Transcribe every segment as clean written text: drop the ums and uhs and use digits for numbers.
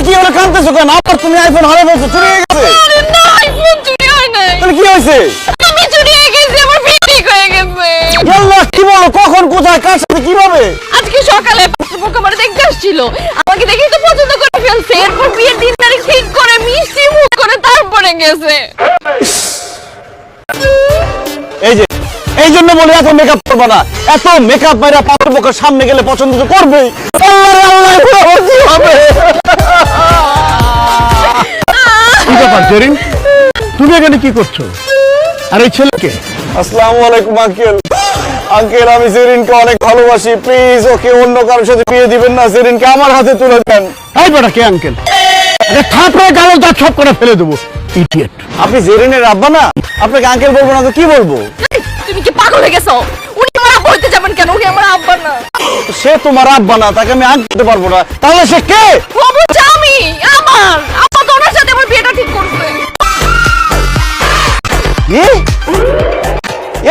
কি হলো কাঁদতেছো কেন? আবার তুমি আইফোন হারিয়ে ফেলছো, চুরি হয়ে গেছে? আরে না, আইফোন চুরি হয় নাই। তাহলে কি হয়েছে? আমি চুরি হয়ে গেছি, আমার বিয়ে ঠিক হয়ে গেছে। আল্লাহ, কি বলো? কখন, কোথায়, কার সাথে, কিভাবে? আজকে সকালে পাত্রপক্ষ আমার দেখতে আসছিল, আমাকে দেখেই তো পছন্দ করে ফেলছে। এরপর বিয়ের দিন তারিখ ঠিক করে মিষ্টি মুখ করে তারপরে গেছে। এই জন্য বলি এত মেকআপ করবো না। এত মেকআপ মেরা পাত্রপক্ষের সামনে গেলে পছন্দ তো করবেই। কি হবে? কি ব্যাপার জেরিন, তুমি এখানে কি করছো? আর এই ছেলেকে? আসসালামু আলাইকুম আঙ্কেল। আঙ্কেল, আমি জেরিনকে অনেক ভালোবাসি, প্লিজ ওকে অন্য কারোর সাথে বিয়ে দিবেন না, জেরিনকে আমার হাতে তুলে দেন। এই বেটা কে আঙ্কেল? থাপড়ে গালে দাঁত সব করে ফেলে দেবো, ইডিয়েট। আপনি জেরিনের আব্বা না, আপনাকে আঙ্কেল বলবো না তো কি বলবো? তুমি কি পাগল হয়ে গেছো? উনি আমার আব্বা হইতে যাবেন কেন? উনি আমার আব্বা না। সে তোমার আব্বা না, তাকে আমি আঙ্কেল দিতে পারবো না। তাহলে সে কে? বাবু জামি, আমার আব্বা তো ওনার সাথে আমার বিয়েটা ঠিক করছে। কি?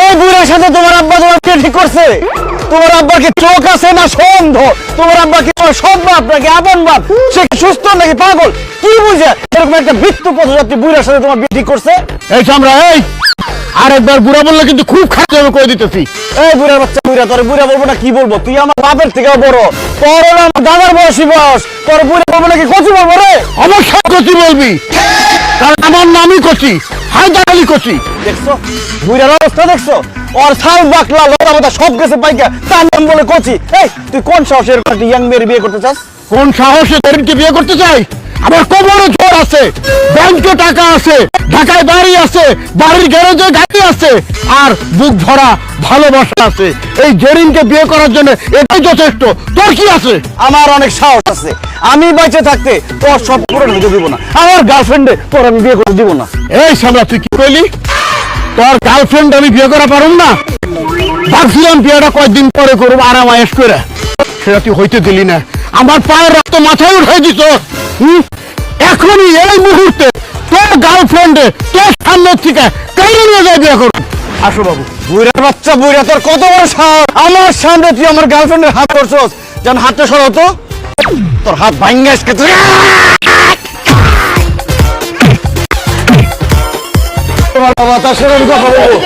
এই বুড়ার সাথে তোমার আব্বা তোমার বিয়ে ঠিক করছে? তোমার আব্বার কি চোখ আছে না সন্ধ? তোমার আব্বা কি তোমার সৎ বাপ নাকি আপন বাপ? সে কি সুস্থ নাকি পাগল? কি বুঝে এরকম একটা বৃত্ত পথযাত্রী বুড়ার সাথে তোমার বিয়ে ঠিক করছে? এই চামড়া, এই আরেকবার বুড়া বললে কিন্তু খুব খারাপ হবে করে দিতেছি। এই বুড়ার বাচ্চা, বুড়া তোর বুড়া বলবো না কি বলবো? তুই আমার বাপের থেকেও বড়, তোর হলো আমার দাদার বয়সী বয়স, তোর বুড়া বলবো নাকি কচি বলবো রে? অবশ্যই কচি বলবি, কারণ আমার নামই কচি, হায়দার আলী কচি। দেখছো বুড়ার অবস্থা দেখছো? ওর ছাল বাকলা লতা পাতা সব গেছে পাইকা, তার নাম বলে কচি। এই তুই কোন সাহসে এরকম একটা ইয়াং মেয়ের বিয়ে করতে চাস? কোন সাহসে জেরিনকে বিয়ে করতে চাই? আমার কোমরে জোর আছে, ব্যাংকে টাকা আছে, ঢাকায় বাড়ি আছে, বাড়ির গ্যারেজে গাড়ি আছে, আর বুক ভরা ভালোবাসা আছে। এই জেরিনকে বিয়ে করার জন্য এটাই যথেষ্ট। তোর কি আছে? আমার অনেক সাহস আছে। আমি বেঁচে থাকতে তোর সব পূরণ হতে দিব না। আমার গার্লফ্রেন্ডে তোর আমি বিয়ে করতে দিব না। এই সামলা, তুই কি কইলি? তোর গার্লফ্রেন্ড আমি বিয়ে করা পারুম না? ভাবছিলাম বিয়েটা কয়েকদিন পরে করবো আরাম আয়েস করে, সেটা তুই হইতে দিলি না। আমার পায়ের রক্ত মাথায় উঠে দিত। এখনই এই মুহূর্তে তোর গার্লফ্রেন্ডে তোর সামনে থেকে কেন নিয়ে যায় বিয়ে করবো? আসো বাবু। বুড়ার বাচ্চা, বুড়া তোর কত বড় সাহস? আমার সামনে তুই আমার গার্লফ্রেন্ডের হাত করছস। যেন হাতটা সরাতো, তোর হাত ভাঙ্গা আজকে তুই। তোমার বাবা তার সেরকম কথা বলবো।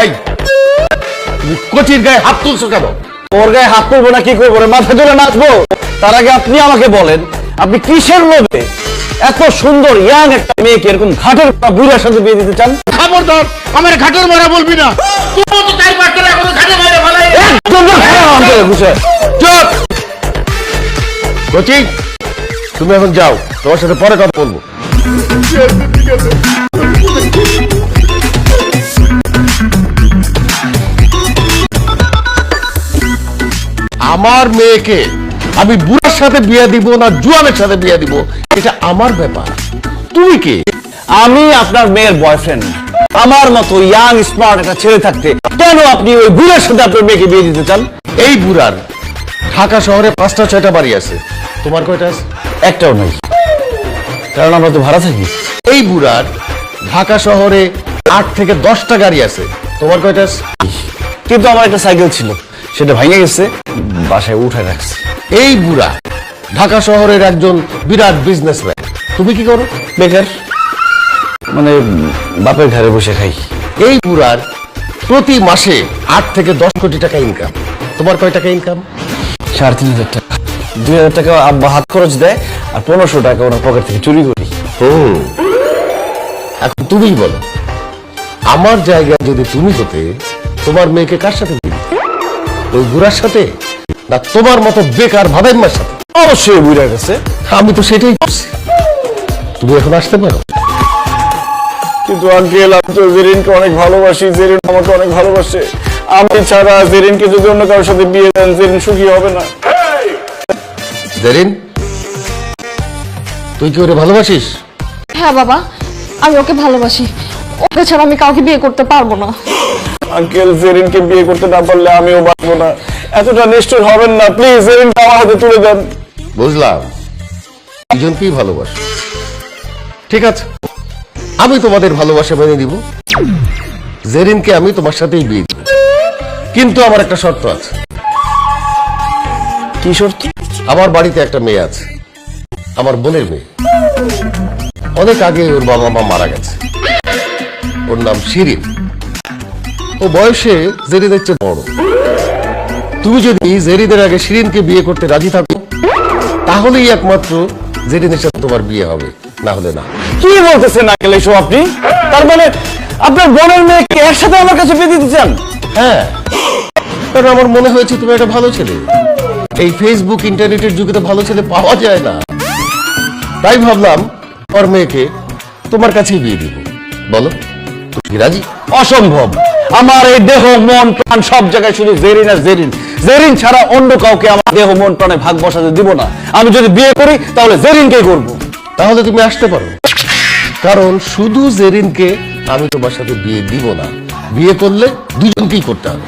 এই কচির গায়ে হাত তুলছো কেন? ওর গায়ে হাত তুলবো না কি করবো রে? মাথা তুলে নাচবো? তার আগে আপনি আমাকে বলেন, আপনি কিসের লোভে এত সুন্দর ইয়াং একটা মেয়েকে এরকম ঘাটের বুড়ার সাথে বিয়ে দিতে চান? খবরদার, আমার ঘাটের মারা বলবি না। তুই তো চার পাঁচ টাকা করে ঘাটে মারা ফেলাই। একদম না, বুঝে চুপ। কচি, তুমি এখন যাও, তোমার সাথে পরে কথা বলবো। আমার মেয়েকে আমি বুড়ার সাথে বিয়ে দিব না জুয়ানের সাথে বিয়ে দিব, এটা আমার ব্যাপার। তুমি কে? আমি আপনার মেয়ের বয়ফ্রেন্ড। আমার মতো ইয়াং স্মার্ট একটা ছেলে থাকতে কেন আপনি ওই বুড়ার সাথে আপনার মেয়েকে বিয়ে দিতে চান? এই বুড়ার ঢাকা শহরে 5টা 6টা বাড়ি আছে, তোমার কয়টা আছে? একটাও নাই, কারণ আমরা তো ভাড়া থাকি। এই বুড়ার ঢাকা শহরে 8 থেকে 10টা গাড়ি আছে, তোমার কয়টা আছে? কিন্তু আমার একটা সাইকেল ছিল, সেটা ভেঙে গেছে, বাসায় উঠে রাখছি। এই বুড়া ঢাকা শহরের একজন বিরাট বিজনেসম্যান, তুমি কি করো? বেকার, মানে বাপের ঘরে বসে খাই। এই বুড়ার প্রতি মাসে 8 থেকে 10 কোটি টাকা ইনকাম, তোমার কয় টাকা ইনকাম? 3,500 টাকা। 2,000 টাকা আব্বা হাত খরচ দেয়, আর 1500 টাকা ওনার পকেট থেকে চুরি করি। এখন তুমিই বলো, আমার জায়গায় যদি তুমি হতে তোমার মেয়েকে কার সাথে দিবে? ওই বুড়ার সাথে, না তোমার মতো বেকার ভাদাইম্মার সাথে? অবশ্যই বুড়ার কাছে। আমি তো সেটাই করছি। তুমি এখন আসতে পারো। কিন্তু আঙ্কেল, আমি তো জেরিনকে অনেক ভালোবাসি, জেরিন আমাকে অনেক ভালোবাসে। আমি ছাড়া জেরিনকে যদি অন্য কারোর সাথে বিয়ে দেন, জেরিন সুখী হবে না। জেরিন, তুই কি ওরে ভালোবাসিস? হ্যাঁ বাবা, আমি ওকে ভালোবাসি। ওকে ছাড়া আমি কাউকে বিয়ে করতে পারবো না। আঙ্কেল, জেরিনকে বিয়ে করতে না পারলে আমিও বাঁচবো না। এতটা নিষ্ঠুর হবেন না, প্লিজ জেরিনকে আমার হাতে তুলে দেন। বুঝলাম, দুজনকেই ভালোবাসো। ঠিক আছে, আমি তোমাদের ভালোবাসা মেনে দিব। জেরিনকে আমি তোমার সাথেই বিয়ে দিব, কিন্তু আমার একটা শর্ত আছে। কি শর্ত? আমার বাড়িতে একটা মেয়ে আছে, আমার বোনের মেয়ে। অনেক আগে ওর বাবা মা মারা গেছে। ওর নাম শিরিন। ও বয়সে জেরিনের চেয়ে বড়। তুমি যদি জেরিনের আগে শিরিনকে বিয়ে করতে রাজি থাকো, তাহলেই একমাত্র জেরিনের সাথে তোমার বিয়ে হবে, না হলে না। কি বলতেছেন আঙ্কেল এসব আপনি? তার মানে আপনার বোনের মেয়েকে একসাথে আমার কাছে বিয়ে দিতে চান? হ্যাঁ, কারণ আমার মনে হয়েছে তুমি একটা ভালো ছেলে। এই ফেসবুক ইন্টারনেটের যুগে তো ভালো ছেলে পাওয়া যায় না। তাই ভাবলাম ওর মেয়েকে তোমার কাছেই বিয়ে দিব। বলো, তুমি কি রাজি? অসম্ভব। আমার এই দেহ মন প্রাণ সব জায়গায় শুধু জেরিন আর জেরিন। জেরিন ছাড়া অন্য কাউকে আমার দেহ মন প্রাণে ভাগ বসাতে দিব না। আমি যদি বিয়ে করি তাহলে জেরিনকেই করব। তাহলে তুমি আসতে পারো, কারণ শুধু জেরিনকে আমি তোমার সাথে বিয়ে দিব না। বিয়ে করলে দুজনকেই করতে হবে।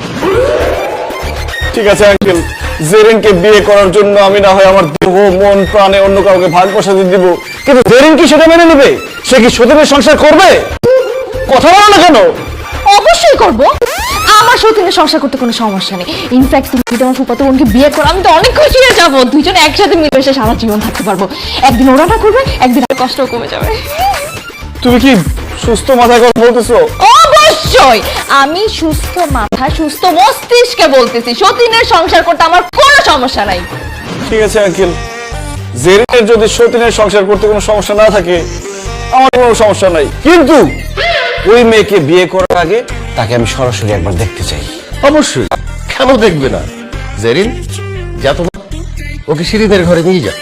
ঠিক আছে আঙ্কেল, জেরিনকে বিয়ে করার জন্য আমি না হয় আমার দেহ মন প্রাণে অন্য কাউকে ভাগ বসাতে দিব, কিন্তু জেরিন কি সেটা মেনে নেবে? সে কি সতীনের সংসার করবে? কথা বলো না কেন? অবশ্যই করব। আমার সতীনের সংসার করতে কোনো সমস্যা নেই। ইনফ্যাক্ট তুমি যদি আমার ফুফাতো বোনকে বিয়ে করো, আমি তো অনেক খুশি হয়ে যাবো। দুইজন একসাথে মিলেমিশে সারা জীবন থাকতে পারবো। একদিন ওরাটা করবে, একদিন আমার কষ্টও কমে যাবে। তুমি কি সুস্থ মাথায় কথা বলতেছো? অবশ্যই আমি সুস্থ মাথা সুস্থ মস্তিষ্কে বলতেছি। সতীনের সংসার করতে আমার কোনো সমস্যা নাই। ঠিক আছে আঙ্কেল, জেরিনের যদি সতীনের সংসার করতে কোনো সমস্যা না থাকে, আমার কোনো সমস্যা নাই। কিন্তু ওই মেয়েকে বিয়ে করার আগে তাকে আমি সরাসরি একবার দেখতে চাই। অবশ্যই, কেন দেখবে না? জেরিন, যা তোমার ওকে শিরিনের ঘরে নিয়ে যা।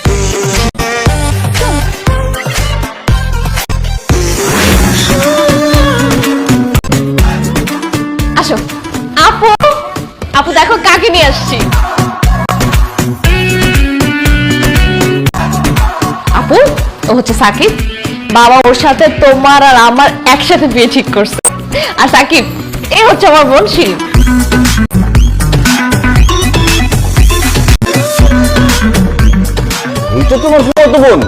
আসো আপু, আপু দেখো কাকে নিয়ে আসছি। আপু, ও হচ্ছে সাকিব। বাবা ওর সাথে তোমার আর আমার একসাথে বিয়ে ঠিক করছে। আর সাকিব, এই হচ্ছে আমার বোন শিরিন। এটা তোমার ফুফাতো বোন?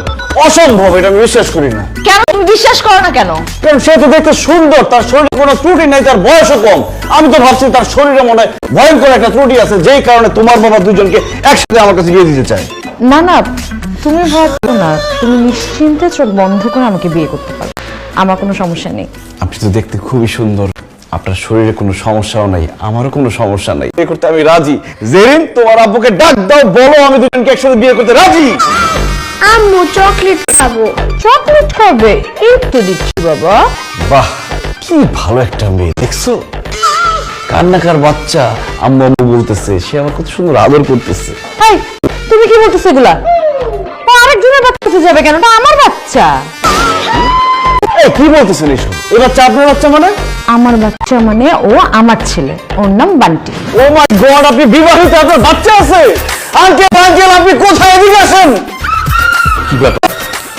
অসম্ভব, এটা আমি বিশ্বাস করি না। কেন তুমি বিশ্বাস করো না কেন? কারণ সে তো দেখতে সুন্দর, তার শরীরে কোনো ত্রুটি নাই, তার বয়সও কম। আমি তো ভাবছি তার শরীরে মনে হয় ভয়ঙ্কর একটা ত্রুটি আছে, যেই কারণে তোমার বাবা দুজনকে একসাথে আমার কাছে বিয়ে দিতে চায়। না না, তুমি ভাবছো না। তুমি নিশ্চিন্তে চোখ বন্ধ করে আমাকে বিয়ে করতে পারো, আমার কোনো সমস্যা নেই। আপনি তো দেখতে খুবই সুন্দর, আপনার শরীরে কোনো সমস্যাও নাই, আমারও কোনো সমস্যা নাই। বিয়ে করতে আমি রাজি। জেরিন, তোমার আব্বুকে ডাক দাও, বলো আমি দুজনকে একসাথে বিয়ে করতে রাজি। আম্মু চকলেট খাবো। চকলেট খাবে? এই তো দিচ্ছি বাবা। বাহ, কি ভালো একটা মেয়ে, দেখছো? কান্নাকার বাচ্চা আম্মু আম্মু বলতেছে, সে আমার কত সুন্দর আদর করতেছে। এই, তুমি কি বলতেছো এগুলা? ও আরেকজনের বাচ্চা যাবে কেন? ওটা আমার বাচ্চা। এই কি বলতেছেন এসব? এই বাচ্চা আপনার বাচ্চা মানে? আমার বাচ্চা মানে ও আমার ছেলে, ওর নাম বান্টি। ও মাই গড, আপনি বিবাহিত, আপনার বাচ্চা আছে? আঙ্কেল আঙ্কেল, আপনি কোথায়? এদিকে আসেন। কি ব্যাপার?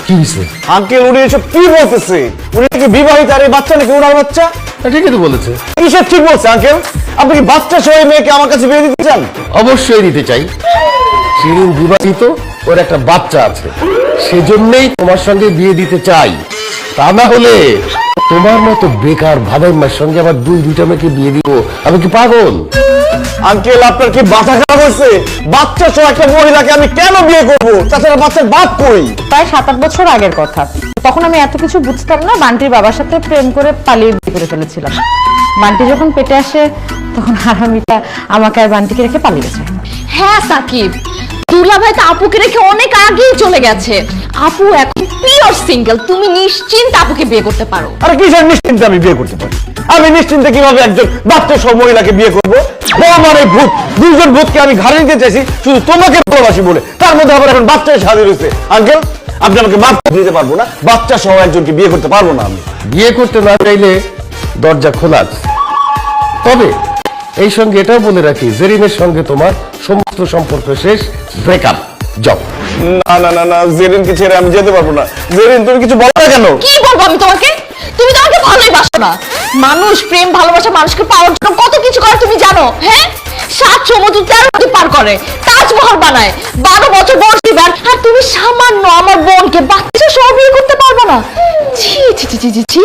কি হয়েছে? আঙ্কেল, উনি এসব কি বলতেছে? উনি নাকি বিবাহিত, আর এই বাচ্চা নাকি ওনার বাচ্চা? ঠিকই তো বলেছে। কিসব ঠিক বলছে আঙ্কেল? আপনি কি বাচ্চা সহ এই মেয়েকে আমার কাছে বিয়ে দিতে চান? অবশ্যই দিতে চাই। শিরিন বিবাহিত, ওর একটা বাচ্চা আছে, সেজন্যই তোমার সঙ্গে বিয়ে দিতে চাই। তা না হলে তোমার মতো বেকার ভাদাইমার সঙ্গে আবার দুইটা মেয়েকে বিয়ে দিব? আমি কি পাগল? আঙ্কেল, আপনার কি মাথা খারাপ হয়েছে? বাচ্চা সহ একটা মহিলাকে আমি কেন বিয়ে করবো? তাছাড়া বাচ্চার বাপ কই? প্রায় 7-8 বছর আগের কথা। তখন আমি এত কিছু বুঝতাম না। বান্টির বাবার সাথে প্রেম করে পালিয়ে বিয়ে করে ফেলেছিলাম। বান্টি যখন পেটে আসে, তখন হারামিটা আমাকে আর বান্টিকে রেখে পালিয়ে গেছে। হ্যাঁ সাকিব, দুলাভাই তো আপুকে রেখে অনেক আগেই চলে গেছে। আপু এখন পিওর সিঙ্গেল। তুমি নিশ্চিন্তে আপুকে বিয়ে করতে পারো। আরে কিসের নিশ্চিন্তে আমি বিয়ে করতে পারি? আমি নিশ্চিন্তে কিভাবে একজন বাচ্চা সহ মহিলাকে বিয়ে করবো? ও আমার এই ভূত, দুইজন ভূতকে আমি ঘাড়ে নিতে চাইছি শুধু তোমাকে ভালোবাসি বলে, তার মধ্যে আবার এখন বাচ্চা সাজিয়ে রয়েছে। আঙ্কেল, আপনি আমাকে মাফ দিতে পারবো না। বাচ্চা সহ একজনকে বিয়ে করতে পারবো না আমি। বিয়ে করতে না চাইলে দরজা খোলা আছে। তবে এই সঙ্গে এটাও বলে রাখি, জেরিনের সঙ্গে তোমার সমস্ত সম্পর্ক শেষ, ব্রেকআপ। যাও। না না না না, জেরিনকে ছেড়ে আমি যেতে পারবো না। জেরিন, তুমি কিছু বলো না কেন? কি বলবো আমি তোমাকে? তুমি তো আমাকে ভালোই বাসো না। মানুষ প্রেম ভালোবাসা মানুষকে পাওয়ার জন্য কত কিছু করে তুমি জানো? হ্যাঁ, 7 সমুদ্র 13 নদী পার করে, তাজমহল বানায়, 12 বছর বয়স দিবেন, আর তুমি সামান্য আমার বোনকে বাচ্চা সহ বিয়ে করতে পারবে না? ছি ছি ছি ছি ছি,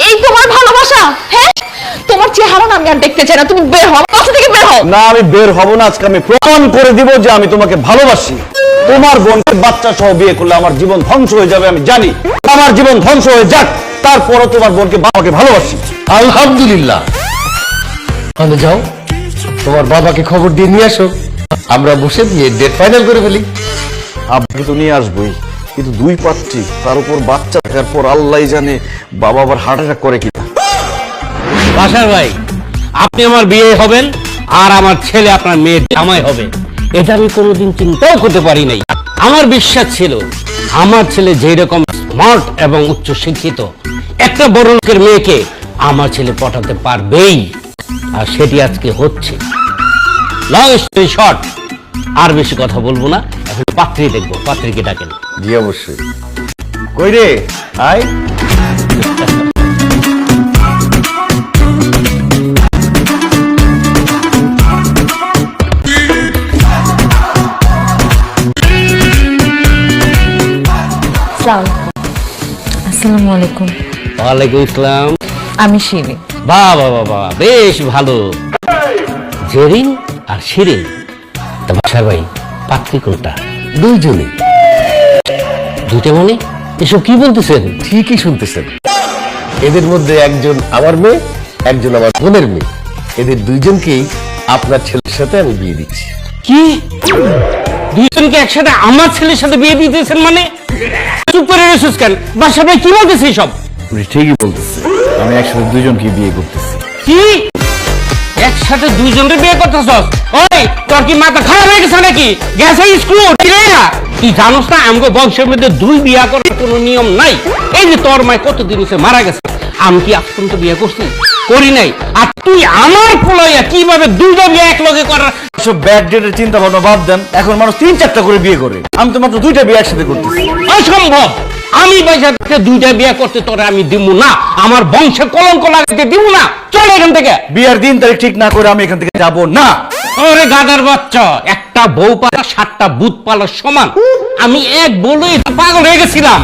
এই তোমার ভালোবাসা? হ্যাঁ, তোমার তোমার চেহারা না আমি আর দেখতে চাই না, তুমি বের হও, আমার বাসা থেকে বের হও। না, আমি বের হব না। আজকে আমি প্রমাণ করে দিব যে আমি তোমাকে ভালোবাসি। তোমার বোনকে বাচ্চা সহ বিয়ে করলে আমার জীবন ধ্বংস হয়ে যাবে, আমি জানি। আমার জীবন ধ্বংস হয়ে যাক, তারপরও তোমার বোনকে বাবাকে ভালোবাসি। আলহামদুলিল্লাহ। তাহলে যাও, তোমার বাবাকে খবর দিয়ে নিয়ে আসো, আমরা বসে দিয়ে ডেট ফাইনাল করে ফেলি। আপনি তো নিয়ে আসবই, কিন্তু দুই পাত্রী, তার উপর বাচ্চা থাকার পর আল্লাহ জানে বাবা আবার হার্ট অ্যাটাক করে কিনা। বাসার ভাই, আপনি আমার বিয়ে হবেন আর আমার ছেলে আপনার মেয়ের জামাই হবে, এটা আমি কোনোদিন চিন্তাও করতে পারি নাই। আমার বিশ্বাস ছিল আমার ছেলে যেই রকম স্মার্ট এবং উচ্চ শিক্ষিত, একটা বড় লোকের মেয়েকে আমার ছেলে পটাতে পারবেই, আর সেটি আজকে হচ্ছে। লং স্টোরি শর্ট, আর বেশি কথা বলবো না, এখন পাত্রী দেখবো। পাত্রীকে ডাকেন। জি অবশ্যই। কই রে, আয়। আসসালামু আলাইকুম। ওয়ালাইকুম আসসালাম। আমি শিরি। বাহ বাহ বাহ বাহ, বেশ ভালো। জেরিন আর শিরিন। তা বাসার ভাই, পাত্রী কোনটা? দুইজনে। দুইটা মানে? এসব কি বলতেছেন? ঠিকই শুনতেছেন। এদের মধ্যে একজন আমার মেয়ে, একজন আমার বোনের মেয়ে। এদের দুইজনকেই আপনার ছেলের সাথে আমি বিয়ে দিচ্ছি। কি? দুইজনকে একসাথে আমার ছেলের সাথে বিয়ে দিতেছেন মানে? চুপ করে রেসুস কেন? বাসার ভাই কি বলতেছে সব? উনি ঠিকই বলতেছে, আমি একসাথে দুজনকে বিয়ে করতেছি। কি একসাথে দুইজনের বিয়ে করতেছ? ওই তোর কি মাথা খারাপ হয়ে গেছে নাকি? গেছে স্কুল তুই জানোস না আমগো বংশের মধ্যে দুই বিয়া করার কোনো নিয়ম নাই। এই যে তোর মায় কতদিন হচ্ছে মারা গেছে, আমি কি আজ পর্যন্ত বিয়ে করছি? করি নাই। আর তুই আমার পোলাইয়া কিভাবে দুইটা বিয়ে এক লগে করার? সব ব্যাড ডেটের চিন্তা ভাবনা বাদ দেন, এখন মানুষ 3-4টা করে বিয়ে করে, আমি তো মাত্র 2টা বিয়ে একসাথে করতেছি। অসম্ভব। আমি পয়সা থেকে দুইটা বিয়ে করতে তোরে আমি দিব না, আমার বংশে কলঙ্ক লাগাতে দিব না। চল এখান থেকে। বিয়ার দিন তারিখ ঠিক না করে আমি এখান থেকে যাব না। ওরে গাদার বাচ্চা, একটা বউ পালা 7টা ভূত পালার সমান। আমি এক বলেই পাগল হয়ে গেছিলাম,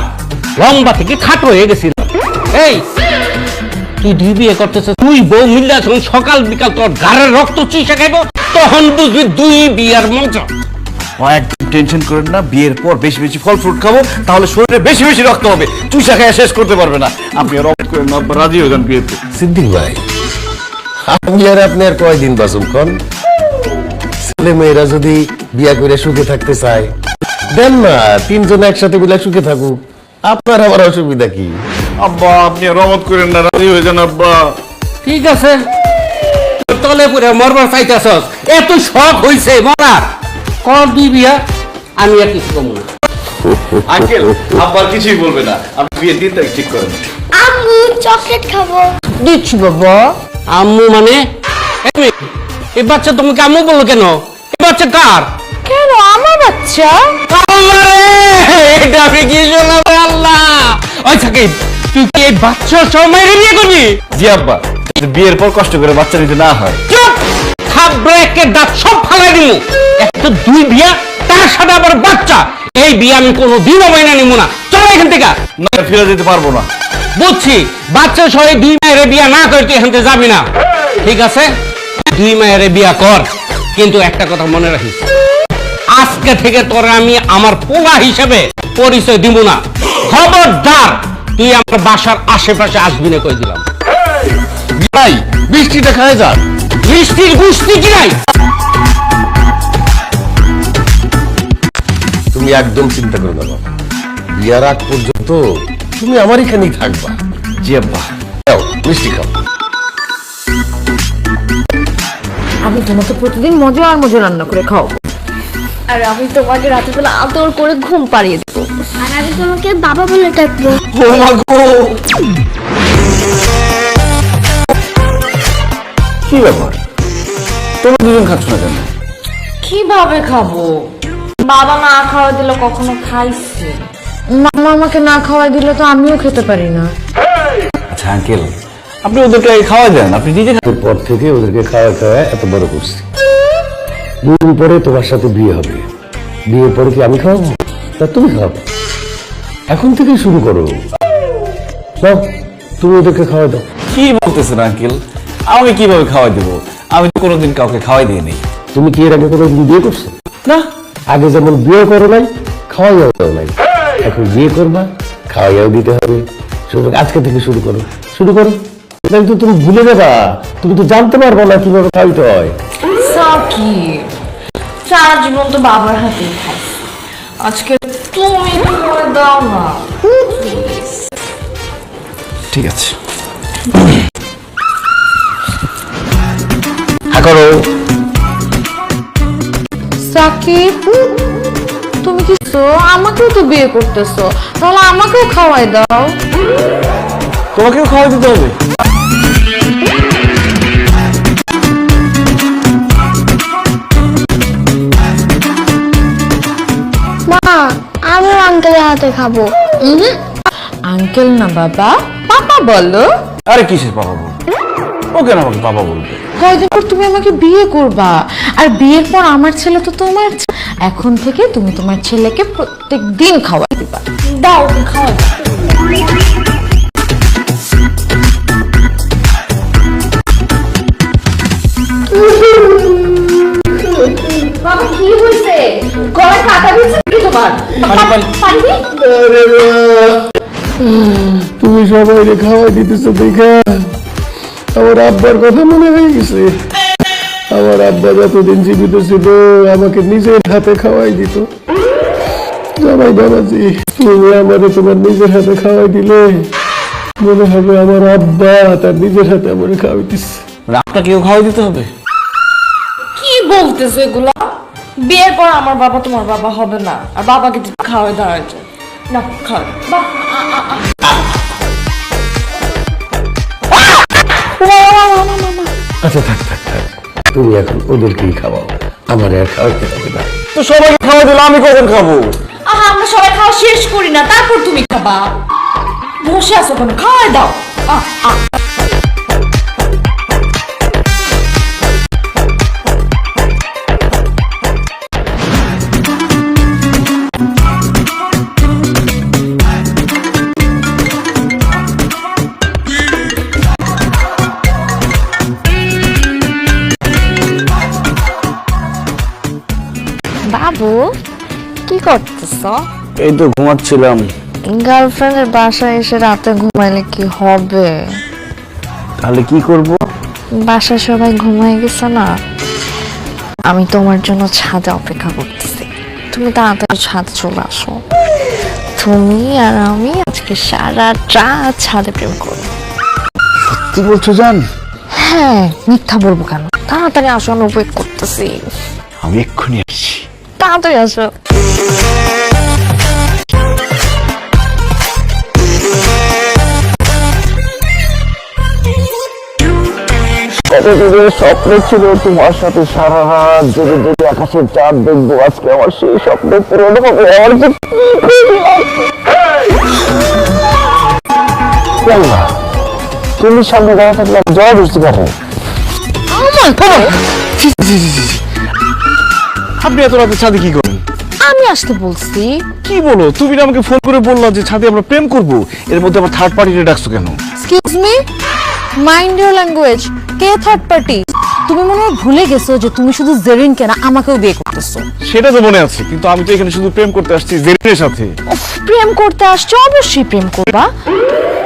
লম্বা থেকে খাটো হয়ে গেছিলাম। এই তুই দুই বিয়ে করতেছ, তুই বউ মিল্লা যখন সকাল বিকাল তোর গাড়ের রক্ত চুষে খাইব, তখন বুঝবি দুই বিয়ার মজা। একদম টেনশন করেন না, বিয়ের পর বেশি বেশি ফল ফ্রুট খাবো, তাহলে শরীরে বেশি বেশি রক্ত হবে, চুষা খাইয়া শেষ করতে পারবে না। আপনি আর অপেক্ষা করেন না, রাজি হয়ে যান বিয়েতে। সিদ্দিক ভাই, আমি আর আপনি আর কয়দিন বাঁচুন কন? ছেলে মেয়েরা যদি বিয়া করে সুখে থাকতে চায়, দেন না, তিনজন একসাথে মিলে সুখে থাকুক। আপনার আমার অসুবিধা কি? আব্বা, আপনি আর রমত করেন না, রাজি হয়ে যান আব্বা। ঠিক আছে, তলে পুরে মরবার চাইতেছস, এত শখ হইছে মরার, কর দুই বিয়া, আমি আর কিছু কমু না। আঙ্কেল, আব্বার কিছুই বলবে না, আপনি বিয়ের দিন তারিখ ঠিক করেন। আম্মু চকলেট খাবো। দিচ্ছি বাবা। আম্মু মানে? এই বাচ্চা তোমাকে আম্মু বললো কেন? এই বাচ্চা কার? কেন আমার বাচ্চা? আল্লাহ রে, এটা আমি কি শুনলাম রে আল্লাহ। ওই সাকিব, তুই কি এই বাচ্চার সময় বিয়ে করবি? জি আব্বা, বিয়ের পর কষ্ট করে বাচ্চা নিতে না হয়। চুপ! থাবড়ে দাঁত সব ফালাই দিমু। একটা দুই বিয়া, তার সাথে আবার বাচ্চা, এই বিয়ে আমি কোনো দিনও মাইনা নিব না। চল এখান থেকে। না, ফিরে যেতে পারবো না। বুঝছি, বাচ্চা সহ দুই মায়ের বিয়া না করে তুই এখান থেকে যাবি না। ঠিক আছে, দুই মায়ের বিয়া কর, কিন্তু একটা কথা মনে রাখিস, আজকে থেকে তোরা আমি আমার পোলা হিসেবে পরিচয় দিব না। খবরদার তুই আমার বাসার আশেপাশে আসবি না, কই দিলাম। ভাই, বৃষ্টিটা খায় যান। মিষ্টির গুষ্টি কি নাই? তুমি একদম চিন্তা করো না বাবা, বিয়ার আগ পর্যন্ত তুমি আমার এখানেই থাকবা। জি আব্বা। যাও, মিষ্টি খাও। আমি তোমাকে প্রতিদিন মজা আর মজা রান্না করে খাও। আর আমি তোমাকে রাতের বেলা আদর করে ঘুম পাড়িয়ে দেবো। আর আমি তোমাকে বাবা বলে ডাকবো। ও মা গো, কি ব্যাপার, তোমরা দুজন খাচ্ছ না কেন? কিভাবে খাবো? বাবা না খাওয়া দিলে কখনো খাইছে, মামা আমাকে না খাওয়াই দিলে তো আমিও খেতে পারি না। আচ্ছা আঙ্কেল, আপনি ওদেরকে খাওয়া দেন, আপনি নিজে খান। পর থেকে ওদেরকে খাওয়া খাওয়া এত বড় করছি। দুদিন পরে তোমার সাথে বিয়ে হবে, বিয়ের পরে কি আমি খাওয়াবো তা তুমি খাওয়াবো? এখন থেকেই শুরু করো। নাও, তুমি ওদেরকে খাওয়া দাও। কি বলতেছেন আঙ্কেল, আমি কিভাবে খাওয়াই দেবো? আমি তো কোনোদিন কাউকে খাওয়াই দিইনি। তুমি কি এর আগে কোনোদিন বিয়ে করছো? না। আগে যেমন বিয়ে করো নাই, খাওয়াইয়াও দাও নাই, এখন বিয়ে করবা, খাওয়াইয়াও দিতে হবে। শুরু আজকে থেকে শুরু করো, শুরু করো। নাহলে তো তুমি ভুলে যাবা, তুমি তো জানতে পারবে না কিভাবে খাওয়াইতে হয়। সাকিব, সারা জীবন তো বাবার হাতেই খাইছি, আজকে তুমি করে দাও না। ঠিক আছে। করো। সাকিব, তুমি কি আমাকেও তো বিয়ে করতেছো, তাহলে আমাকেও খাওয়াই দাও। তোমাকেও খাওয়াই দিতে হবে? মা, আমিও আঙ্কেলের হাতে খাবো। আঙ্কেল না বাবা, পাপা বলো। আরে কিসের বাবা বলবে? ও কেন আমাকে বাবা বলবে? কয়দিন পর তুমি আমাকে বিয়ে করবা, আর বিয়ের পর আমার ছেলে তো তোমার। এখন থেকে তুমি তোমার ছেলেকে প্রত্যেক দিন খাওয়াই দিবা। দাও খাওয়া। বাবা কি হয়েছে? গলায় কাটা দিয়েছে কি তোমার? পানি দি? তুমি সবাই খাওয়াই দিতেছো দেখা আমার আব্বার কথা মনে হয়ে গেছে। আমার আব্বা যতদিন জীবিত ছিল আমাকে নিজের হাতে খাওয়াই দিত। জামাই বাবাজি, তুমি আমারে তোমার নিজের হাতে খাওয়াই দিলে মনে হবে আমার আব্বা তার নিজের হাতে আমার খাওয়াইতেছে। মানে আপনাকেও খাওয়াই দিতে হবে? কি বলতেছো এগুলা? বিয়ের পর আমার বাবা তোমার বাবা হবে না, আর বাবাকে তো খাওয়াই দেওয়া যায় না। খাওয়া বাহ। আচ্ছা থাক থাক থাক, তুমি এখন ওদেরকেই খাওয়াও, আমার আর খাওয়াইতে হবে না। তো সবাইকে খাওয়াই দিলে আমি কখন খাবো? আমরা সবাই খাওয়া শেষ করি না, তারপর তুমি খাবা। বসে আছো কেন? খাওয়াই দাও। বাবু, কি করতেছ? এই তো ঘুমাচ্ছিলাম। গার্লফ্রেন্ডের বাসায় এসে রাতে ঘুমাইলে কি হবে? তাহলে কি করব? বাসায় সবাই ঘুমাই গেছে না, আমি তোমার জন্য ছাদে অপেক্ষা করতেছি। তুমি তাড়াতাড়ি ছাদে চলে আসো। তুমি আর আমি আজকে সারা রাত ছাদে প্রেম করবো। কি বলছো জান? হ্যাঁ, মিথ্যা বলবো কেন? তাড়াতাড়ি আসো, আমি ওয়েট করতেছি। আমি এক্ষুনি আসছি। তাড়াতাড়ি আসো। কতদিনের স্বপ্ন ছিল তোমার সাথে সারা রাত জেগে জেগে আকাশের চাঁদ দেখবো, আজকে আমার সেই স্বপ্ন পূরণ হবে। আমার যে তুমি সামনে দাঁড়া থাকলে আমি জবাব বুঝতে পারবো। আপনি এত রাতে ছাদে কি করেন? আমি আসতে বলছি। কি বলো? তুমি না আমাকে ফোন করে বললা যে ছাদে আমরা প্রেম করব, এর মধ্যে আবার থার্ড পার্টিতে ডাকছো কেন? Excuse me, mind your language. K third party? তুমি মনে হয় ভুলে গেছো যে তুমি শুধু জেরিন কেন আমাকেও বিয়ে করতেছো। সেটা তো মনে আছে, কিন্তু আমি তো এখানে শুধু প্রেম করতে আসছি জেরিনের সাথে। প্রেম করতে আসছো, অবশ্যই প্রেম করবা,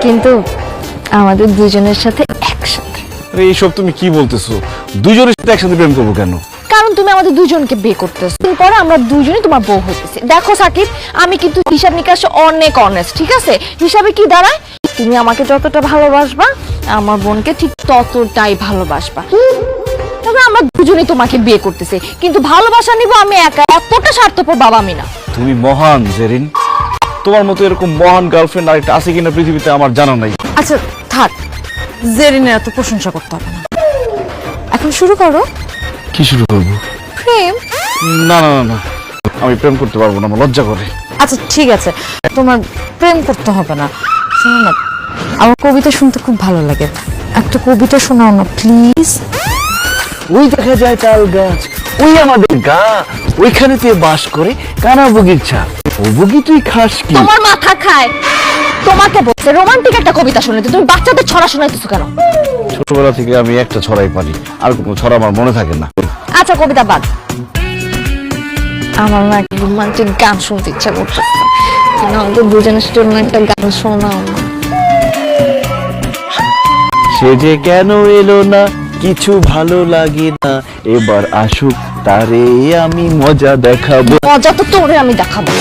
কিন্তু আমাদের দুজনের সাথে একসাথে। আরে এইসব তুমি কি বলতেছো? দুজনের সাথে একসাথে প্রেম করবো কেন? কারণ তুমি আমাদের দুজনকে বিয়ে করতেছো, এরপরে আমরা দুজনেই তোমার বউ হইতেছি। দেখো সাকিব, আমি কিন্তু হিসাব নিকাশ অনেক অনেস্ট, ঠিক আছে? হিসাবে কি দাঁড়ায়, তুমি আমাকে যতটা ভালোবাসবা আমার বোনকে ঠিক ততটাই ভালোবাসবা। তবে আমরা দুজনেই তোমাকে বিয়ে করতেছি, কিন্তু ভালোবাসা নিব আমি একা। এতটা স্বার্থপর বাবা আমি না। তুমি মহান জেরিন, তোমার মতো এরকম মহান গার্লফ্রেন্ড আরেকটা আছে কিনা পৃথিবীতে আমার জানা নাই। আচ্ছা থাক, জেরিনের এত প্রশংসা করতে হবে না। এখন শুরু করো। কি শুরু করবো? প্রেম। না না না না, আমি প্রেম করতে পারবো না, আমার লজ্জা করে। আচ্ছা ঠিক আছে, তোমার প্রেম করতে হবে না। শোনো না, আমার কবিতা শুনতে খুব ভালো লাগে, একটা কবিতা শোনাও না প্লিজ। ওই দেখা যায় তাল গাছ, ওই আমাদের গা, ওইখানে তুই বাস করে কানা বগির ছা, ও বগি তুই খাস কি? তোমার মাথা খায়। তোমাকে বলছে রোমান্টিক একটা কবিতা শুনাইতে, তুমি বাচ্চাদের ছড়া শোনাইতেছো কেন? ছোটবেলা থেকে আমি একটা ছড়াই পারি, আর কোনো ছড়া আমার মনে থাকে না। আচ্ছা কবিতা বাদ। আমার না একটা রোমান্টিক গান শুনতে ইচ্ছা করতেছে, আমাদের দুজনের জন্য একটা গান শোনাও না। সে যে কেন এলো না, কিছু ভালো লাগে না, এবার আসুক তারে আমি মজা দেখাবো। মজা তো তোরে আমি দেখাবো।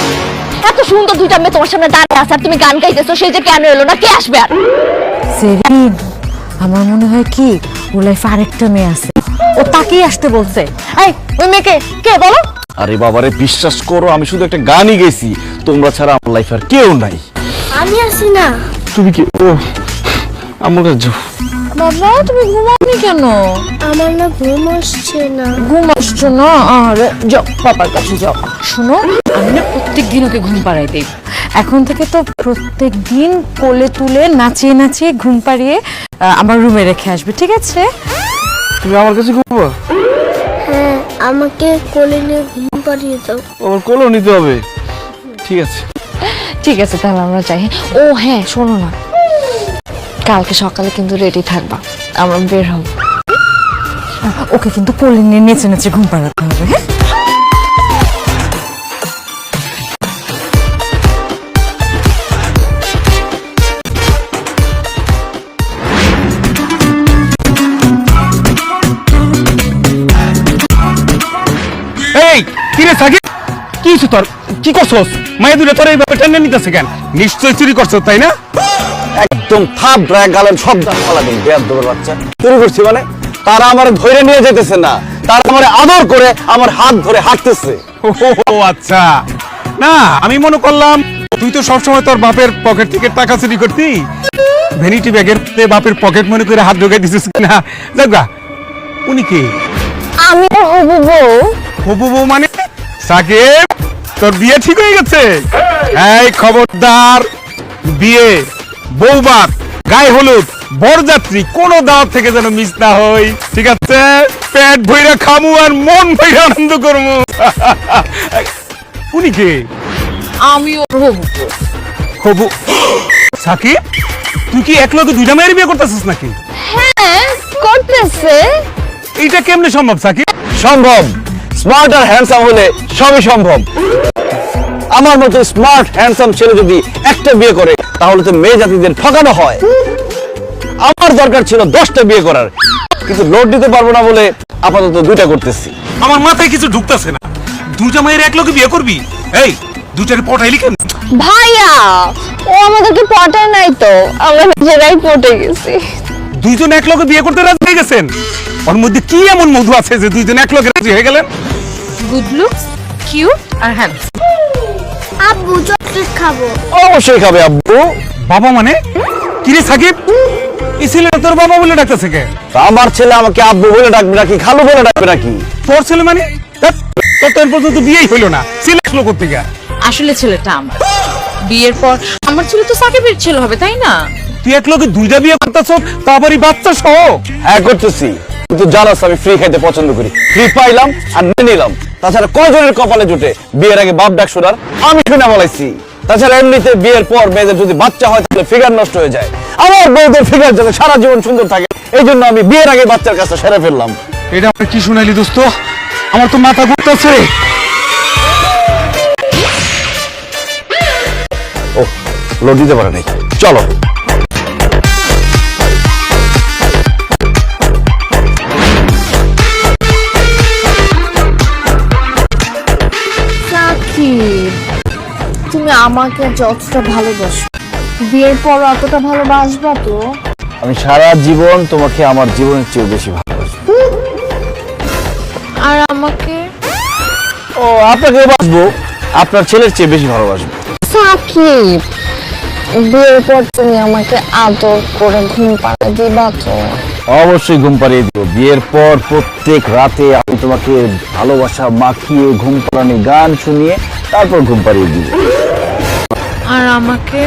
এত সুন্দর দুইটা মেয়ে তোমার সামনে দাঁড়িয়ে আছে আর তুমি গান গাইতেছো, সেই যে কেন এলো না, কে আসবে আর? সেরিন, আমার মনে হয় কি ওর লাইফে আরেকটা মেয়ে আছে, ও তাকেই আসতে বলছে। এই ওই মেয়েকে কে বলো? আরে বাবারে বিশ্বাস করো, আমি শুধু একটা গানই গেছি, তোমরা ছাড়া আমার লাইফে আর কেউ নাই। আমি আসি না। তুমি কি ও আমার কাছে বাবা তুমি ঘুমাওনি কেন? আমার না ঘুম আসছে না। ঘুম আসছো না? আরে যাও বাবার কাছে যাও। শোনো, আমি না প্রত্যেকদিন ওকে ঘুম পাড়াই দিই। এখন থেকে তো প্রত্যেক দিন কোলে তুলে নাচিয়ে নাচিয়ে ঘুম পাড়িয়ে আমার রুমে রেখে আসবে, ঠিক আছে? তুমি আমার কাছে ঘুমাবো? হ্যাঁ, আমাকে কোলে নিয়ে ঘুম পাড়িয়ে দাও। আমার কোলেও নিতে হবে? ঠিক আছে। ঠিক আছে তাহলে আমরা যাই। ও হ্যাঁ শোনো না, কালকে সকালে কিন্তু রেডি থাকবা, আমরা বের হব। ওকে কিন্তু কোলে নিয়ে নেচে নেচে ঘুম পাড়াতে হবে, হ্যাঁ? এই কি রে সাকিব, কি হইছে তোর? কি করছস? মায়া দুলে তোর এইভাবে টেনে নিতেছে কেন? নিশ্চয় চুরি করছস, তাই না? একদম থাপ ড্রাগ গালেন সব দাম পালাবেন বেয়াদবের বাচ্চা। চুরি করছি মানে? তারা আমার ধরে নিয়ে যেতেছে না, তারা আমার আদর করে আমার হাত ধরে হাঁটতেছে। ও আচ্ছা, না আমি মনে করলাম তুই তো সবসময় তোর বাপের পকেট থেকে টাকা চুরি করতি, ভ্যানিটি ব্যাগের বাপের পকেট মনে করে হাত ঢোকাই দিছিস কিনা। যাগা, উনি কি? আমি ওর হবু বউ। হবু বউ মানে? সাকিব, তোর বিয়ে ঠিক হয়ে গেছে? এই খবরদার, বিয়ে, বৌভাত, গায়ে হলুদ, বরযাত্রী কোন দাওয়াত থেকে যেন মিস না হই, ঠিক আছে? পেট ভইরা খামু আর মন ভইরা আনন্দ করমু। উনি কে? আমি ওর হবু বউ। হবু? সাকিব, তুই কি এক লগে দুইটা মেয়ের বিয়ে করতেছিস নাকি? হ্যাঁ করতেছে। এইটা কেমনে সম্ভব সাকিব? সম্ভব। স্মার্ট আর হ্যান্ডসাম হলে সবই সম্ভব। আমার মতো স্মার্ট হ্যান্ডসাম ছেলে যদি একটা বিয়ে করে তাহলে তো মেয়ে জাতিদের ঠকানো হয়। আমার দরকার ছিল 10টা বিয়ে করার, কিন্তু লোড দিতে পারবো না বলে আপাতত 2টা করতেছি। আমার মাথায় কিছু ঢুকতেছে না। দুইটা মেয়ের এক লগে বিয়ে করবি? এই দুইটারে পটাইলি কেন? ভাইয়া ও আমাদেরকে পটায় নাই তো, আমরা নিজেরাই পটে গেছি। দুইজন এক লগে বিয়ে করতে রাজি হয়ে গেছেন? ওর মধ্যে কি এমন মধু আছে যে দুইজন এক লগে রাজি হয়ে গেলেন? গুড লুকস, কিউট আর হ্যান্ডসাম। আব্বু চকলেট খাবো। অবশ্যই খাবে আব্বু। বাবা মানে? কিরে সাকিব, এই ছেলেটা তোর বাবা বলে ডাকতেছে কে? তা আমার ছেলে আমাকে আব্বু বলে ডাকবে নাকি খালু বলে ডাকবে নাকি? তোর ছেলে মানে? ধ্যাৎ, তোর তো এর পর্যন্ত বিয়েই হইলো না, ছেলে আসলো কোত্থেকে? আসলে ছেলেটা আমার, বিয়ের পর আমার ছেলে তো সাকিবের ছেলে হবে, তাই না? তুই এক লগে দুইটা বিয়ে করতেছ, তারপরই বাচ্চা সহ? হ্যাঁ করতেছি, কিন্তু জানাস আমি ফ্রি খাইতে পছন্দ করি। ফ্রি পাইলাম আর নিয়ে নিলাম। তাছাড়া কয়জনের কপালে জুটে বিয়ের আগে বাপ ডাক শোনার? আমি শুনে বলাইছি। তাছাড়া এমনিতে বিয়ের পর মেয়েদের যদি বাচ্চা হয় তাহলে ফিগার নষ্ট হয়ে যায়। আমার বউদের ফিগার যাতে সারা জীবন সুন্দর থাকে, এই জন্য আমি বিয়ের আগে বাচ্চার কাজটা সেরে ফেললাম। এটা আপনি কি শুনাইলি দোস্ত? আমার তো মাথা ঘুরতেছে। ও লোড দিতে পারে নাই, চলো। সাকিব, তুমি আমাকে যতটা ভালোবাসো, বিয়ের পর অতটা ভালোবাসবা তো? আমি সারা জীবন তোমাকে আমার জীবনের চেয়ে বেশি ভালোবাসবো। আর আমাকে? ও আপনাকে বাসবো, আপনার ছেলের চেয়ে বেশি ভালোবাসবো। সাকিব, বিয়ের পর তুমি আমাকে আদর করে ঘুম পাড়িয়ে দিবা তো? অবশ্যই ঘুম পাড়িয়ে দিব। বিয়ের পর প্রত্যেক রাতে আমি তোমাকে ভালোবাসা মাখিয়ে ঘুম পাড়ানি গান শুনিয়ে তারপর ঘুম পাড়িয়ে দিব। আর আমাকে?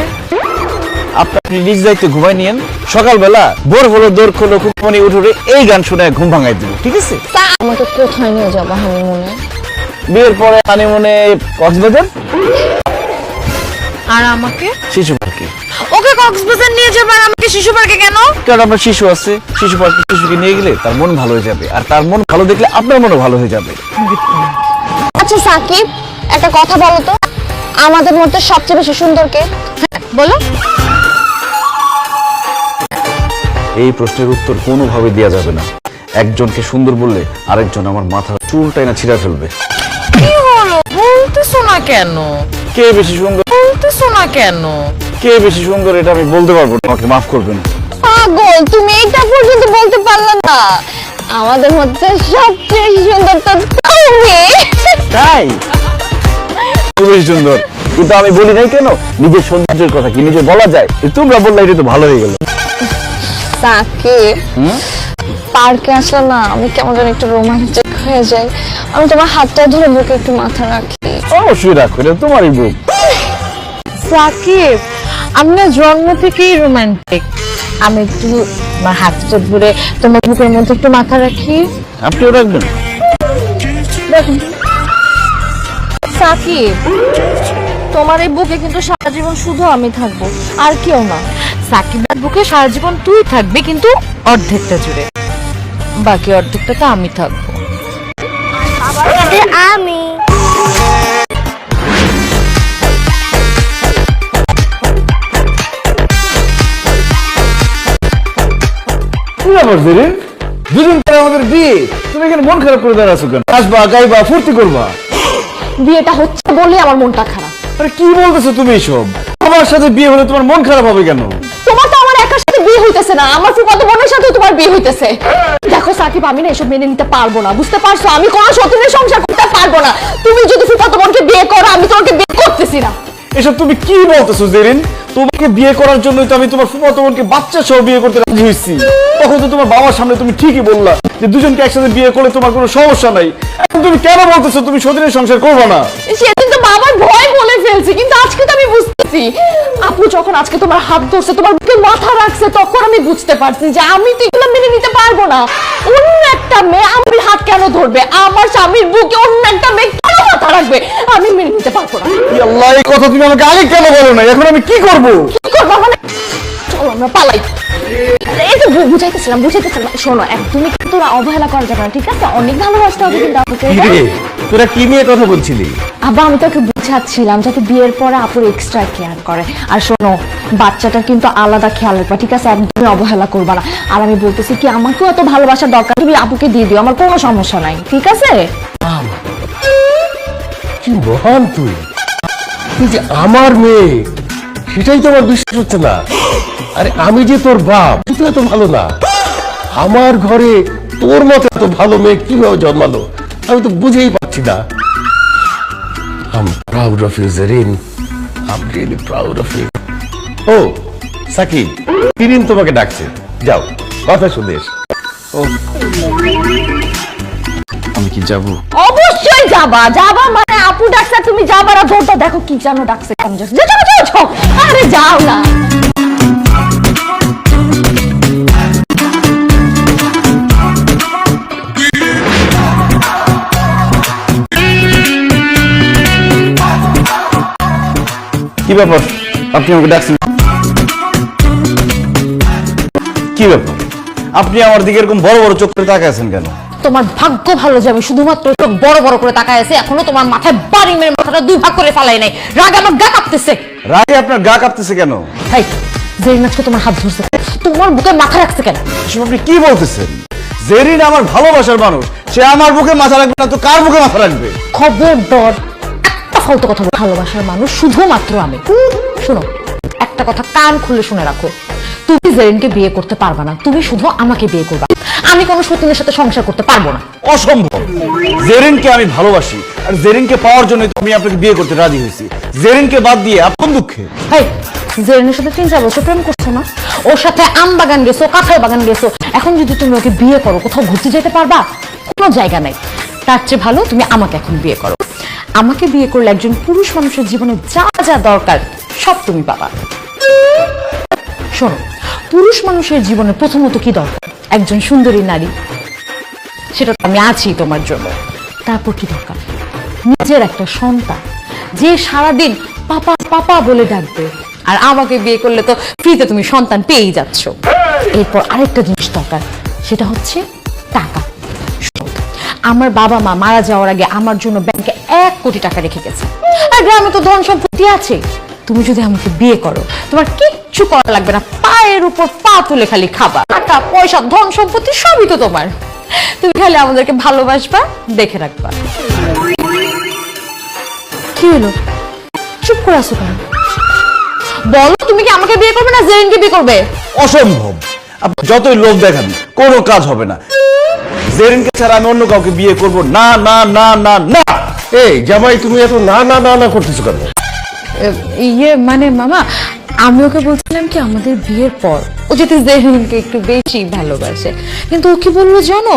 আপনি নিজ দায়িত্বে ঘুমাই নিয়েন, সকালবেলা ভোর হলো দৌড় খোলো খুকুমনি উঠে এই গান শুনে ঘুম ভাঙাই দিব, ঠিক আছে? আমাকে কোথায় নিয়ে যাবো হানিমুনে? বিয়ের পরে হানিমুনে কক্সবাজার। আর আমাকে? শিশু পার্কে। আপুকে কক্সবাজার নিয়ে যাবে আর আমাকে শিশু পার্কে কেন? কারণ আমার শিশু আছে, শিশু পার্কে শিশুকে নিয়ে গেলে তার মন ভালো হয়ে যাবে, আর তার মন ভালো দেখলে আপনার মনও ভালো হয়ে যাবে। আচ্ছা সাকিব, একটা কথা বলো তো, আমাদের মধ্যে সবচেয়ে বেশি সুন্দর কে? বলো। এই প্রশ্নের উত্তর কোনোভাবে দেওয়া যাবে না। একজনকে সুন্দর বললে আরেকজন আমার মাথার চুলটাই না ছিঁড়া ফেলবে। কি হলো, বলতেছো না কেন? কে বেশি সুন্দর, বলতেছো না কেন? কে বেশি সুন্দর এটা আমি বলতে পারবো না, আমাকে মাফ করবেন। পাগল, তুমি এইটা পর্যন্ত বলতে পারলে না? আমাদের মধ্যে সবচেয়ে সুন্দর তো তুমি। তাই খুবই সুন্দর, কিন্তু আমি বলি নাই কেন? নিজের সৌন্দর্যের কথা কি নিজে বলা যায়? তোমরা বললে এটা তো ভালো হয়ে গেল। সাকিব, পার্কে আসলে না আমি কেমন যেন একটু রোমান্টিক হয়ে যাই। আমি তোমার হাতটা ধরে বুকে একটু মাথা রাখি। অবশ্যই রাখো, এটা তোমারই বুক। সাকিব, আমি না জন্ম থেকেই রোমান্টিক। আমি একটু আমার হাতটা ধরে তোমার বুকের মধ্যে একটু মাথা রাখি। আপনিও রাখবেন? সাকিব, তোমার এই বুকে কিন্তু সারা জীবন শুধু আমি থাকবো, আর কেউ না। সাকিবের বুকে সারা জীবন তুই থাকবি, কিন্তু অর্ধেকটা জুড়ে, বাকি অর্ধেকটা তো আমি থাকবো। আমি কি ব্যাপার জেরিন? দুদিন পরে আমাদের বিয়ে, তুমি এখানে মন খারাপ করে দাঁড়াচ্ছ কেন? আসবা, গাইবা, ফুর্তি করবা। বিয়েটা হচ্ছে বলে আমার মনটা খারাপ। আরে কি বলতেছো তুমি এসব? আমার সাথে বিয়ে হলে তোমার মন খারাপ হবে কেন? তোমার তো আমার একার সাথে বিয়ে হইতেছে না, আমার ফুফাতো বোনের সাথে তোমার বিয়ে হইতেছে। দেখো সাকিব, আমি না এসব মেনে নিতে পারবো না, বুঝতে পারছো? আমি কোনো সতীনের সংসার করতে পারবো না। তুমি যদি ফুফাতো বোনকে বিয়ে করো, আমি তোমাকে বিয়ে করতেছি না। এসব তুমি কি বলতেছো জেরিন? তোমাকে বিয়ে করার জন্যই তো আমি তোমার ফুফাতো বোনকে বাচ্চা সহ বিয়ে করতে রাজি হয়েছি। তখন তো তোমার বাবার সামনে তুমি ঠিকই বললা যে দুজনকে একসাথে বিয়ে করলে তোমার কোনো সমস্যা নাই। এখন তুমি কেন বলতেছো তুমি সতীনের সংসার করবে না? সেদিন তো বাবার ভয় বলে ফেলছি, কিন্তু আজকে তো আমি বুঝতেছি। আপু যখন আজকে তোমার হাত ধরছে, তোমার বুকে মাথা রাখছে, তখন আমি বুঝতে পারছি যে আমি তো এগুলো মেনে নিতে পারবো না। অন্য একটা মেয়ে আমার হাত কেন ধরবে? আমার স্বামীর বুকে অন্য একটা মেয়ে কেন মাথা রাখবে? আমি মেনে নিতে পারবো না। ই আল্লাহ, এই কথা তুমি আমাকে আগে কেন বলো না? এখন আমি কি করব? কি করবো মানে? চলো আমরা পালাই। এই তো বুঝাইতেছিলাম। শোনো, একদমই কিন্তু অবহেলা করা যাবে না, ঠিক আছে? অনেক ভালোবাসতে হবে কিন্তু আপুকে। তোরা কি নিয়ে কথা বলছিলি? আব্বা, আমি তোকে বুঝাচ্ছিলাম যাতে বিয়ের পরে আপুর এক্সট্রা কেয়ার করে। আর শোনো, বাচ্চাটার কিন্তু আলাদা খেয়াল রাখবা, ঠিক আছে? একদমই অবহেলা করবা না। আর আমি বলতেছি কি, আমাকেও এত ভালোবাসার দরকার, তুমি আপুকে দিয়ে দিও, আমার কোনো সমস্যা নাই, ঠিক আছে? কি মহান তুই! তুই যে আমার মেয়ে, সেটাই তো আমার বিশ্বাস হচ্ছে না। আরে আমি যে তোর বাপ, তুই তো এত ভালো না। আমার ঘরে তোর মতো এত ভালো মেয়ে কিভাবে জন্মালো আমি তো বুঝেই পাচ্ছি না। I'm proud of you, Zareen. I'm really proud of you. ও সাকিব, শিরিন তোমাকে ডাকছে, যাও কথা শুনে এসো। আমি কি যাব? অবশ্যই যাবা। মানে আপু ডাকছে, তুমি যাবা না? দৌড়টা দেখো কি জানো ডাকছে, কেন যাও? আরে যাও না। কি ব্যাপার, আপনি আমাকে ডাকছেন? কি ব্যাপার, আপনি আমার দিকে এরকম বড় বড় চোখ করে তাকিয়ে আছেন কেন? তোমার ভাগ্য ভালো যে আমি শুধুমাত্র চোখ বড় বড় করে তাকায় আছি, এখনো তোমার মাথায় বাড়ি মেরে মাথাটা দুই ভাগ করে ফালাই নাই। রাগ আমার গা কাঁপতেছে। রাগে আপনার গা কাঁপতেছে কেন? ভাই, জেরিন আজকে তোমার হাত ধরছে, তোমার বুকে মাথা রাখছে কেন? এসব আপনি কি বলতেছেন? জেরিন আমার ভালোবাসার মানুষ, সে আমার বুকে মাথা রাখবে না তো কার বুকে মাথা রাখবে? খবরদার একটা ফালতু কথা বলো। ভালোবাসার মানুষ শুধুমাত্র আমি। শোনো, একটা কথা কান খুলে শুনে রাখো, তুমি জেরিনকে বিয়ে করতে পারবা না, তুমি শুধু আমাকে বিয়ে করবা। আমি কোনো সতীনের সাথে সংসার করতে পারবো না। অসম্ভব। জেরিনকে আমি ভালোবাসি, আর জেরিনকে পাওয়ার জন্য আমি আপনাকে বিয়ে করতে রাজি হয়েছি। জেরিনকে বাদ দিয়ে আপন দুঃখে। হেই, জেরিনের সাথে 3-4 বছর প্রেম করছো না? ওর সাথে আম বাগান গেছো, কাঁঠাল বাগান গেছো। এখন যদি তুমি ওকে বিয়ে করো, কোথাও ঘুরতে যেতে পারবা? কোনো জায়গা নাই। তার চেয়ে ভালো তুমি আমাকে এখন বিয়ে করো। আমাকে বিয়ে করলে একজন পুরুষ মানুষের জীবনে যা যা দরকার সব তুমি পাবা। শোনো, পুরুষ মানুষের জীবনে প্রথমত কি দরকার? একজন সুন্দরী নারী, সেটা আমি আছি তোমার জন্য। তারপর কি দরকার? নিজের একটা সন্তান, যে সারাদিন পাপা পাপা বলে ডাকবে আর আমাকে বিয়ে করলে তো ফ্রিতে তুমি সন্তান পেয়েই যাচ্ছ। এরপর আরেকটা জিনিস দরকার, সেটা হচ্ছে টাকা। আমার বাবা মা মারা যাওয়ার আগে আমার জন্য ব্যাংকে 1 কোটি টাকা রেখে গেছে, আর গ্রামে তো ধন সম্পত্তি আছে। তুমি যদি আমাকে বিয়ে করো, তোমার কিচ্ছু করা লাগবে না, পায়ের উপর পা তুলে খালি খাবা। টাকা পয়সা ধন সম্পত্তি সবই তো তোমার, তুমি খালি আমাদেরকে ভালোবাসবা, দেখে রাখবা। কি হলো, চুপ করে আসো কেন? বলো, তুমি কি আমাকে বিয়ে করবে না জেরিনকে বিয়ে করবে? অসম্ভব, আপনি যতই লোভ দেখান কোনো কাজ হবে না। জেরিনকে ছাড়া আমি অন্য কাউকে বিয়ে করব না না না না না। এই জামাই, তুমি এত না না না না করতেছো কেন? ইয়ে মানে মামা, আমি ওকে বলছিলাম কি আমাদের বিয়ের পর ও যদি জেরিনকে একটু বেশি ভালোবাসে, কিন্তু ও কি বললো জানো,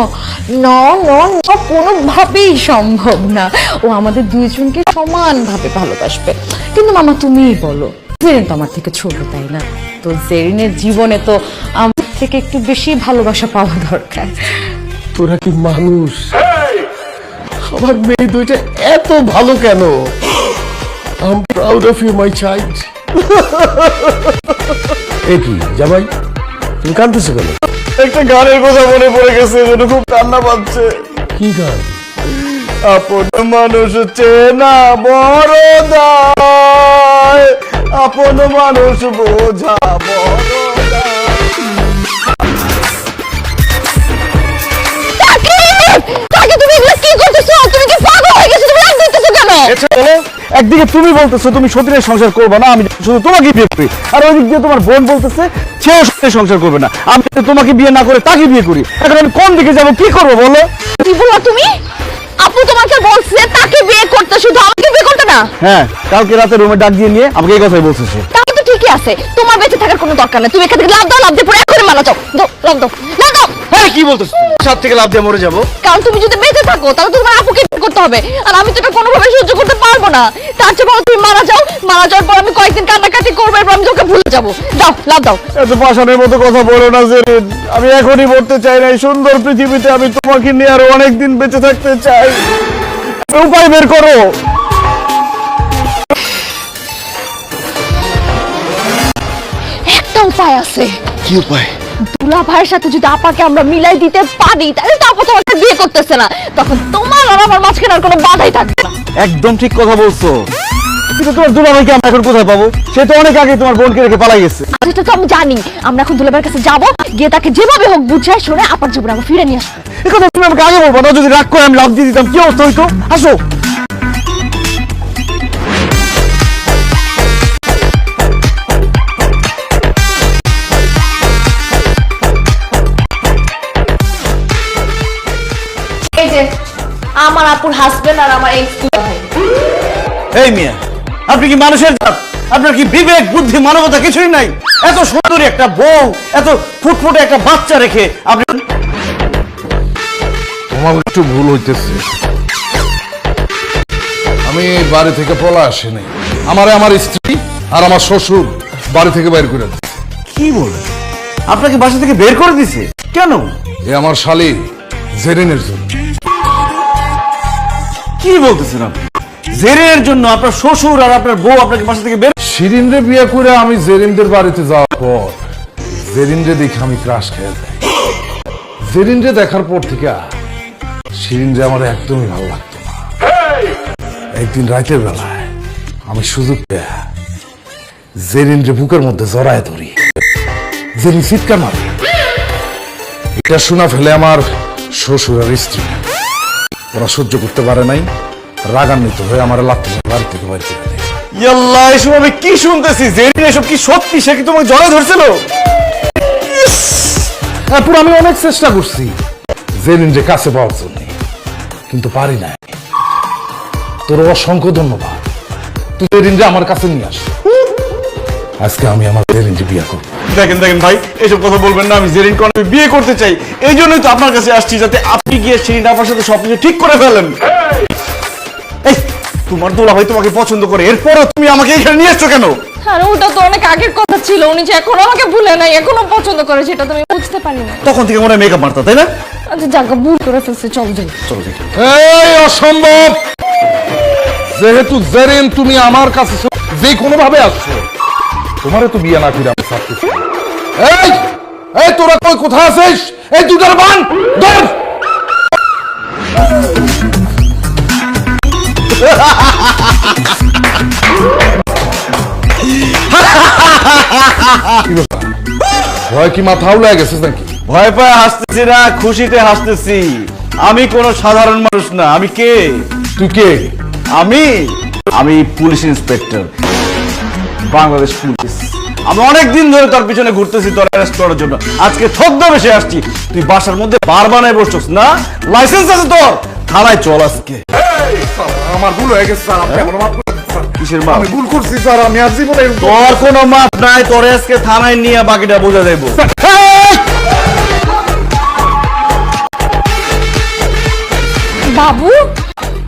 না না না, কোনোভাবেই সম্ভব না, ও আমাদের দুইজনকে সমানভাবে ভালোবাসবে। কিন্তু মামা তুমিই বলো, জেরিন তো আমার থেকে ছোট, তাই না? তো জেরিনের জীবনে তো আমার থেকে একটু বেশি ভালোবাসা পাওয়া দরকার। তোরা কি মানুষ? আমার মেয়ে দুইটা এত ভালো কেন? I'm proud of you, my child. এ কি জামাই, তুমি কাঁদতেছো কেন? একটা গানের কথা মনে পড়ে গেছে, এজন্য খুব কান্না পাচ্ছে। কি গান? আপন মানুষ চেনা বড় দায়, আপন মানুষ বোঝা বড় দায়। তুমি এগুলো কি করতেছো? তুমি কি পাগল হয়ে গেছো? তুমি রাগ দিতেছো কেন? একদিকে তুমি বলতেছো তুমি সতীনের সংসার করবে না, আমি শুধু তোমাকে বিয়ে করি, আর ওইদিক দিয়ে তোমার বোন বলতেছে সেও সতীনের সংসার করবে না, আমি তোমাকে বিয়ে না করে তাকে বিয়ে করি। এখন আমি কোন দিকে যাবো, কি করবো বলো? কি বললা তুমি? আপু তোমাকে বলছে তাকে বিয়ে করতে, শুধু আমাকে বিয়ে করতে না? হ্যাঁ, কালকে রাতে রুমে ডাক দিয়ে নিয়ে আমাকে এই কথাই বলছে সে। তাহলে তো ঠিকই আছে, তোমার বেঁচে থাকার কোনো দরকার নেই। তুমি এখান থেকে লাভ দাও, লাভ দিয়ে পরে এখনই মারা যাও। দাও, লাভ দাও, লাভ দাও। হ্যাঁ, কি বলতেছো? সাত থেকে লাভ দিয়ে মরে যাবো? কারণ তুমি যদি বেঁচে থাকো তাহলে তো তোমার আপুকে বিয়ে করতে হবে, আর আমি তো এটা কোনোভাবে সহ্য করতে পারবো না। তার চেয়ে বলো তুমি মারা যাও, মারা যাওয়ার পর আমি কয়েকদিন কান্নাকাটি করবো, এরপর আমি তোকে ভুলে যাবো। দাও, লাভ দাও। এত পাষাণের মতো কথা বলো না জেরিন, আমি এখনই মরতে চাই না। এই সুন্দর পৃথিবীতে আমি তোমাকে নিয়ে আরো অনেকদিন বেঁচে থাকতে চাই। উপায় বের করো। একটা উপায় আছে। কি উপায়? দুলা ভাইয়ের সাথে যদি আপাকে আমরা মিলাই দিতে পারি, তাহলে তো আপা তোমাকে বিয়ে করতেছে না, তখন তোমার আর আমার মাঝখানে আর কোনো বাধাই থাকবে না। একদম ঠিক কথা বলছো, কিন্তু তোমার দুলাভাইকে আমরা এখন কোথায় পাবো? সে তো অনেক আগে তোমার বোনকে রেখে পালাই গেছে। আর এটা তো আমি জানি। আমরা এখন দুলাভাইয়ের কাছে যাবো, গিয়ে তাকে যেভাবে হোক বুঝায় শুনে আপার জীবনে আমরা ফিরে নিয়ে আসবো। এই কথা তুমি আমাকে আগে বলবো না? যদি রাগ করে আমি লাভ দিয়ে দিতাম কি অবস্থা হইতো? আসো। এই যে আমার আপুর হাজবেন্ড আর আমার এক্স দুলাভাই। এই মিয়া, আপনি কি মানুষের জাত? আপনার কি বিবেক বুদ্ধি মানবতা কিছুই নাই? এত সুন্দরী একটা বউ, এত ফুটফুটে একটা বাচ্চা রেখে আপনি। তোমার একটু ভুল হইতেছে, আমি বাড়ি থেকে পলা আসিনি। আমার স্ত্রী আর আমার শ্বশুর বাড়ি থেকে বাইর করে দিচ্ছে। কি বলেন? আপনাকে বাসা থেকে বের করে দিছে কেন? এ আমার শালী জেরিনের জন্য। কি বলতেছেন আপনি? জেরিনের জন্য আপনার শ্বশুর আর আপনার বউ আপনাকে বাসা থেকে বের? শিরিনরে বিয়ে করে আমি জেরিনদের বাড়িতে যাওয়ার পর জেরিনরে দেখে আমি ক্রাশ খেয়ে যাই। জেরিনরে দেখার পর থেকে শিরিনরে আমার একদমই ভালো লাগতো না। একদিন রাতের বেলায় আমি সুযোগ পেয়ে জেরিনরে বুকের মধ্যে জড়ায় ধরি। জেরিন চিৎকার মারে। এটা শোনা ফেলে আমার শ্বশুর আর স্ত্রী ওরা সহ্য করতে পারে নাই, রাগান্বিত হয়ে আমার লাগতো বাড়ি থেকে বাড়ি করে দেয়। ইয়াল্লাহ, এসব আমি কি শুনতেছি? জেরিন এসব কি সত্যি? সে কি তোমাকে জড়ায় ধরছিল? তারপর আমি অনেক চেষ্টা করছি জেরিনরে কাছে পাওয়ার জন্য, কিন্তু পারি নাই। তোর অসংখ্য ধন্যবাদ, তুই জেরিনরে আমার কাছে নিয়ে আস। আজকে আমি আমার জেরিনরে বিয়ে করব। দেখেন দেখেন ভাই, এসব কথা বলবেন না। আমি জেরিনকে অনেক বিয়ে করতে চাই, এই জন্যই তো আপনার কাছে আসছি, যাতে আপনি গিয়ে শিরিন আপার সাথে সবকিছু ঠিক করে ফেলেন। এই, তোমার দুলাভাই তোমাকে পছন্দ করে, এরপরও তুমি আমাকে এখানে নিয়ে এসছো কেন? আর ওটা তো অনেক আগের কথা ছিল। উনি যে এখনো আমাকে ভুলে নাই, এখনো পছন্দ করে, সেটা তুমি বুঝতে পারি না। তখন থেকে মনে হয় মেকআপ মারতা, তাই না? আচ্ছা জায়গা ভুল করে ফেলছে, চল যাই। চলো যাই। এই অসম্ভব! যেহেতু জেরিন তুমি আমার কাছে যে কোনো ভাবে আসছো, তোমারে তো বিয়ে না ফিরে আমি ছাড়তেছি না। এই এই তোরা কই কোথায় আছিস? এই দুটার বান ধর। ভয় কি মাথা উলায় গেছিস নাকি? ভয় পায় হাসতেছি না, খুশিতে হাসতেছি। আমি কোনো সাধারণ মানুষ না। আমি কে? তুই কে? আমি পুলিশ ইন্সপেক্টর, বাংলাদেশ পুলিশ। আমি অনেকদিন ধরে তোর পিছনে ঘুরতেছি তোর অ্যারেস্ট করার জন্য। আজকে ছদ্মবেশে আসছি। তুই বাসার মধ্যে বার বানায় বসছস না? লাইসেন্স আছে তোর? থানায় চল আজকে। আমার ভুল হয়ে গেছে স্যার, আপনি আমার মাফ করে দিন স্যার। কিসের মাপ? আমি ভুল করছি স্যার, আমি আর জীবনে তোর কোনো মাপ নাই। তোর আজকে থানায় নিয়ে বাকিটা বোঝা যাইব। বাবু,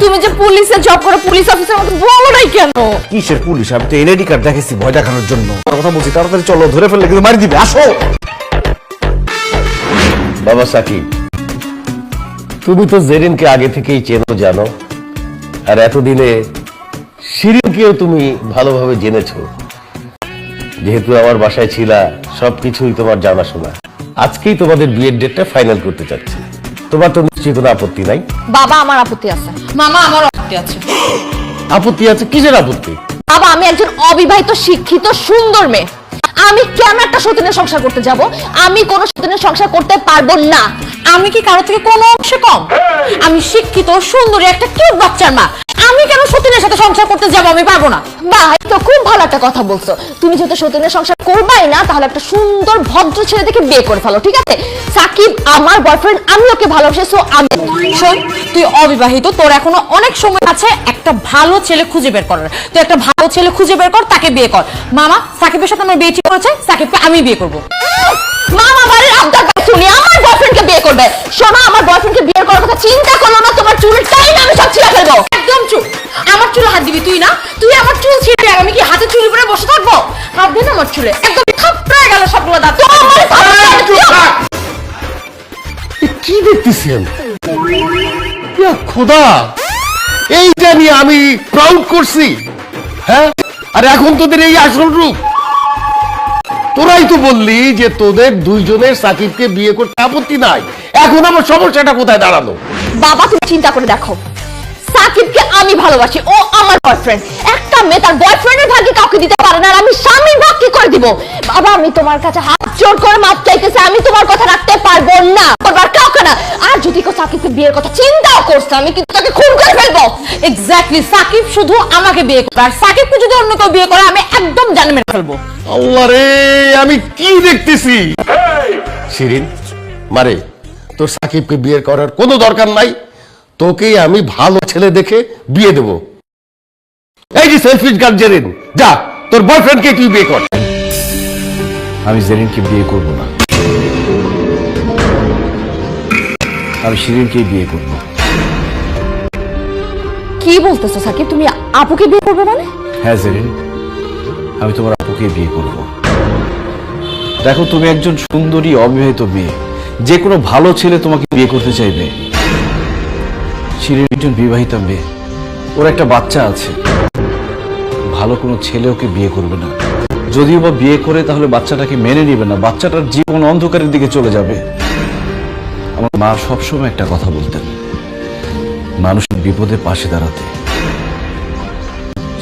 তুমি যে পুলিশে জব করো, পুলিশ অফিসার মতো বলো নাই কেন? কিসের পুলিশ? আমি তো এনআইডি কার্ড দেখেছি ভয় দেখানোর জন্য। কথা বলছি, তাড়াতাড়ি চলো, ধরে ফেললে কিন্তু মারি দিবে। আসো। বাবা সাকিব, তুমি তো জেরিনকে আগে থেকেই চেনো, জানো, আর এতদিনে শিরিনকেও তুমি ভালোভাবে জেনেছো। যেহেতু আমার বাসায় ছিলা, সবকিছুই তোমার জানাশোনা। আজকেই তোমাদের বিয়ের ডেটটা ফাইনাল করতে চাচ্ছি। তোমার তো নিশ্চয়ই কোনো আপত্তি নাই? বাবা, আমার আপত্তি আছে। মামা, আমার আপত্তি আছে। আপত্তি আছে? কিসের আপত্তি? বাবা, আমি একজন অবিবাহিত শিক্ষিত সুন্দর মেয়ে। আমি কেন একটা সতীনের সংসার করতে যাব? আমি কোনো সতীনের সংসার করতে পারবো না। আমি কি কারো থেকে কোনো অংশে কম? আমি শিক্ষিত সুন্দরী একটা কিউট বাচ্চার মা। আমি কেন সতীনের সাথে সংসার করতে যাব? আমি পারবো না। বাহ, তো খুব ভালো একটা কথা বলছো। তুমি যেহেতু সতীনের সংসার করবাই না, তাহলে একটা সুন্দর ভদ্র ছেলে থেকে বিয়ে করে ফেলো, ঠিক আছে? সাকিব আমার বয়ফ্রেন্ড, আমি ওকে ভালোবাসি, সো আমি। শোন, তুই অবিবাহিত, তোর এখনো অনেক সময় আছে একটা ভালো ছেলে খুঁজে বের করার। তুই একটা ভালো ছেলে খুঁজে বের কর, তাকে বিয়ে কর। মামা, সাকিবের সাথে আমার বিয়ে ঠিক করেছে, সাকিবকে আমি বিয়ে করবো। মামা বাড়ির আবদার শুনি আমার বয়ফ্রেন্ডকে বিয়ে করবে। শোনো, আমার বয়ফ্রেন্ডকে বিয়ে করার কথা চিন্তা করো না। তোমার চুলের টাইম আমি সব ছিঁড়ে ফেলবো। একদম চুপ। আমার চুলে হাত দিবি তুই না? তুই আমার চুল ছিঁড়বি আর আমি কি হাতে চুল পরে বসে থাকবো? হাত দে না আমার চুলে। একদম থাপড়ায় গেল সবগুলো দাঁত। কি দেখতেছি আমি? ইয়া খোদা, এইটা নিয়ে আমি প্রাউড করছি, হ্যাঁ? আর এখন তোদের এই আসল রূপ। তোরাই তো বললি যে তোদের দুইজনের সাকিবকে বিয়ে করতে আপত্তি নাই। এখন আমার সমস্যাটা কোথায় দাঁড়ালো? বাবা, তুমি চিন্তা করে দেখো, সাকিবকে আমি ভালোবাসি, ও আমার বয়ফ্রেন্ড। একটা মেয়ে তার বয়ফ্রেন্ডের ভাগ্যে কাউকে দিতে পারে না, আর আমি স্বামীর ভাগ কি করে দিব? বাবা, আমি তোমার কাছে হাত জোর করে মাপ চাইতেছি। আমি তোমার কথা রাখতে পারবো না, করবার কাউকে না। আর যদি কেউ সাকিবকে বিয়ের কথা চিন্তাও করছে, আমি কিন্তু তাকে খুন করে ফেলবো। এক্স্যাক্টলি, সাকিব শুধু আমাকে বিয়ে করবে, আর সাকিবকে যদি অন্য কেউ বিয়ে করে আমি একদম জান মেরে ফেলবো। আল্লাহ রে, আমি কি দেখতেছি? শিরিন মারে, তোর সাকিবকে বিয়ে করার কোনো দরকার নাই। তোকেই আমি ভালো ছেলে দেখে বিয়ে দেব। এই যে সেলফিশ গার্ল জেরিন, যা তোর বয়ফ্রেন্ডকে তুই বিয়ে কর। আমি জেরিনকে বিয়ে করব না, আমি শিরিনকেই বিয়ে করব। কি বলতেছো সাকিব? তুমি আপুকে বিয়ে করবে মানে? হ্যাঁ জেরিন, আমি তোমার আপুকে বিয়ে করব। দেখো, তুমি একজন সুন্দরী অবিবাহিত মেয়ে, যে কোনো ভালো ছেলে তোমাকে বিয়ে করতে চাইবে। শিরিন একজন বিবাহিতা মেয়ে, ওর একটা বাচ্চা আছে। ভালো কোনো ছেলে ওকে বিয়ে করবে না। যদিও বা বিয়ে করে, তাহলে বাচ্চাটাকে মেনে নেবে না, বাচ্চাটার জীবন অন্ধকারের দিকে চলে যাবে। আমার মা সবসময় একটা কথা বলতেন, মানুষের বিপদে পাশে দাঁড়াতে।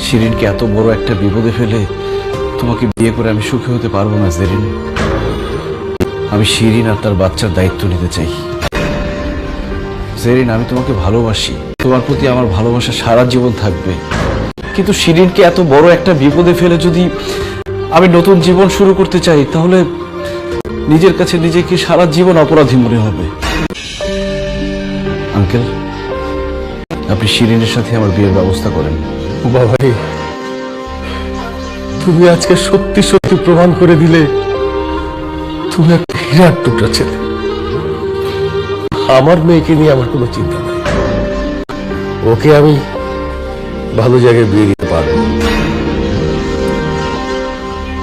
শিরিনকে এত বড় একটা বিপদে ফেলে তোমাকে বিয়ে করে আমি সুখী হতে পারবো না জেরিন। আমি শিরিন আর তার বাচ্চার দায়িত্ব নিতে চাই। জেরিন, আমি তোমাকে ভালোবাসি, তোমার প্রতি আমার ভালোবাসা সারা জীবন থাকবে। কিন্তু শিরিনকে এত বড় একটা বিপদে ফেলে যদি আমি নতুন জীবন শুরু করতে চাই, তাহলে নিজের কাছে নিজেকে সারা জীবন অপরাধী মনে হবে। আঙ্কেল, আপনি শিরিনের সাথে আমার বিয়ের ব্যবস্থা করেন। বাবারে, তুমি আজকে সত্যি সত্যি প্রমাণ করে দিলে তুমি একটা হীরার টুকরা ছেলে। আমার মেয়েকে নিয়ে আমার কোনো চিন্তা নাই, ওকে আমি ভালো জায়গায় বিয়ে দিতে পারবো।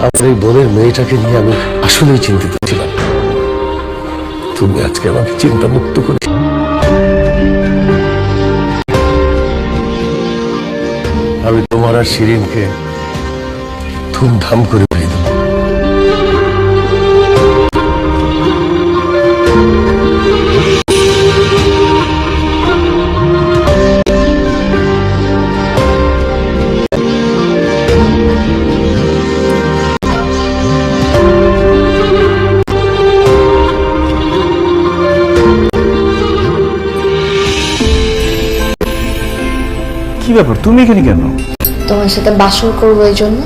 আমার এই বোনের মেয়েটাকে নিয়ে আমি আসলেই চিন্তিত ছিলাম। তুমি আজকে আমাকে চিন্তা মুক্ত করে আমি তোমার আর শিরিনকে ধুমধাম করে বিয়ে দেবো। কি ব্যাপার, তুমি এখানে কেন? তোমার সাথে বাসর করবো এই জন্য।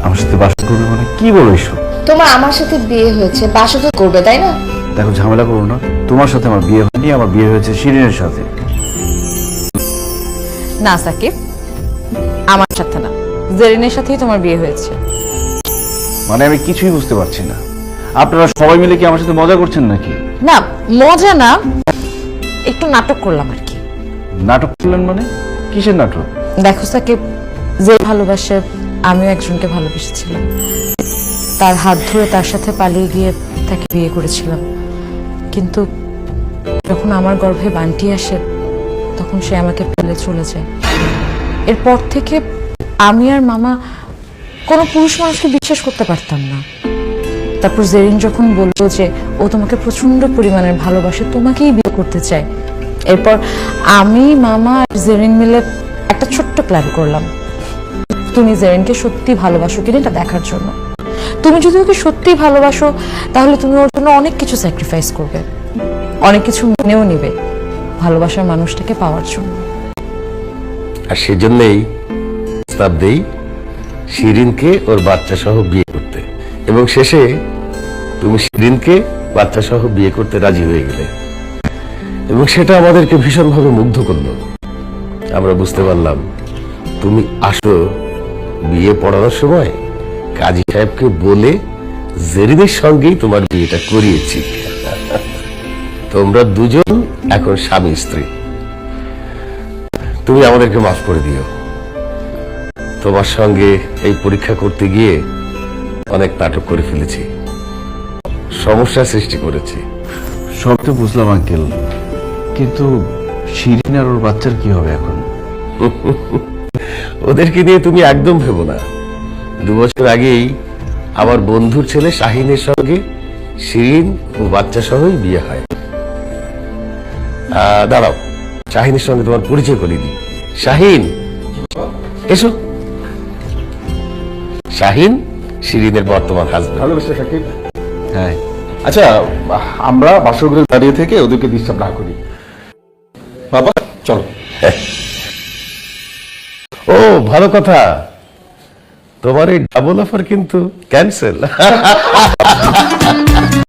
আমার সাথে বাসর করবে মানে কি বলো এসব? তোমার আমার সাথে বিয়ে হয়েছে, বাসর তো করবে তাই না? দেখো ঝামেলা করো না, তোমার সাথে আমার বিয়ে হয়নি, আমার বিয়ে হয়েছে শিরিনের সাথে। না সাকিব, আমার সাথে না, জেরিনের সাথেই তোমার বিয়ে হয়েছে। মানে আমি কিছুই বুঝতে পারছি না, আপনারা সবাই মিলে কি আমার সাথে মজা করছেন নাকি? না মজা না, একটু নাটক করলাম আর কি। নাটক করলেন মানে? কিসের নাটক? দেখো সাকিব, যে ভালোবাসে আমিও একজনকে ভালোবেসেছিলাম, তার হাত ধরে তার সাথে পালিয়ে গিয়ে তাকে বিয়ে করেছিলাম, কিন্তু যখন আমার গর্ভে বান্টি আসে তখন সে আমাকে ফেলে চলে যায়। এরপর থেকে আমি আর মামা কোনো পুরুষ মানুষকে বিশ্বাস করতে পারতাম না। তারপর জেরিন যখন বলল যে ও তোমাকে প্রচন্ড পরিমাণের ভালোবাসে, তোমাকেই বিয়ে করতে চায়, এরপর আমি মামা আর জেরিন মিলে একটা ছোট্ট প্ল্যান করলাম। তুমি জেরিনকে সত্যি ভালোবাসো কিনা এটা দেখার জন্য। তুমি যদি ওকে সত্যি ভালোবাসো তাহলে তুমি ওর জন্য অনেক কিছু স্যাক্রিফাইস করবে, অনেক কিছু মেনেও নিবে ভালোবাসার মানুষটাকে পাওয়ার জন্য। আর সেজন্যই প্রস্তাব দেই শিরিনকে ওর বাচ্চা সহ বিয়ে করতে, এবং শেষে তুমি শিরিনকে বাচ্চা সহ বিয়ে করতে রাজি হয়ে গেলে, এবং সেটা আমাদেরকে ভীষণভাবে মুগ্ধ করলো। আমরা বুঝতে পারলাম তুমি আসো বিয়ে পড়ানোর সময় কাজী সাহেবকে বলে জেরিনের সঙ্গেই তোমার বিয়েটা করিয়েছি। তোমরা দুজন এখন স্বামী স্ত্রী। তুমি আমাদেরকে মাফ করে দিও। তোমার সঙ্গে এই পরীক্ষা করতে গিয়ে অনেক নাটক করে ফেলেছি, সমস্যা সৃষ্টি করেছি। সব তো বুঝলাম আঙ্কেল, কিন্তু শিরিন আর ওর বাচ্চার কি হবে এখন? ওদেরকে নিয়ে তুমি একদম ভেবো না। 2 বছর আগেই আমার বন্ধুর ছেলে শাহিনের সঙ্গে শিরিন ও বাচ্চা সহই বিয়ে হয়। দাঁড়াও, শাহিনের সঙ্গে তোমার পরিচয় করিয়ে দিই। শাহিন, এসো। শাহিন শিরিনের বর্তমান হাজবেন্ড। ভালো বেশি সাকিব। হ্যাঁ, আচ্ছা, আমরা বাসরঘরে দাঁড়িয়ে থেকে ওদেরকে ডিস্টার্ব না করি। বাবা চলো। ও ভালো কথা, তোমার এই ডাবল অফার কিন্তু ক্যান্সেল।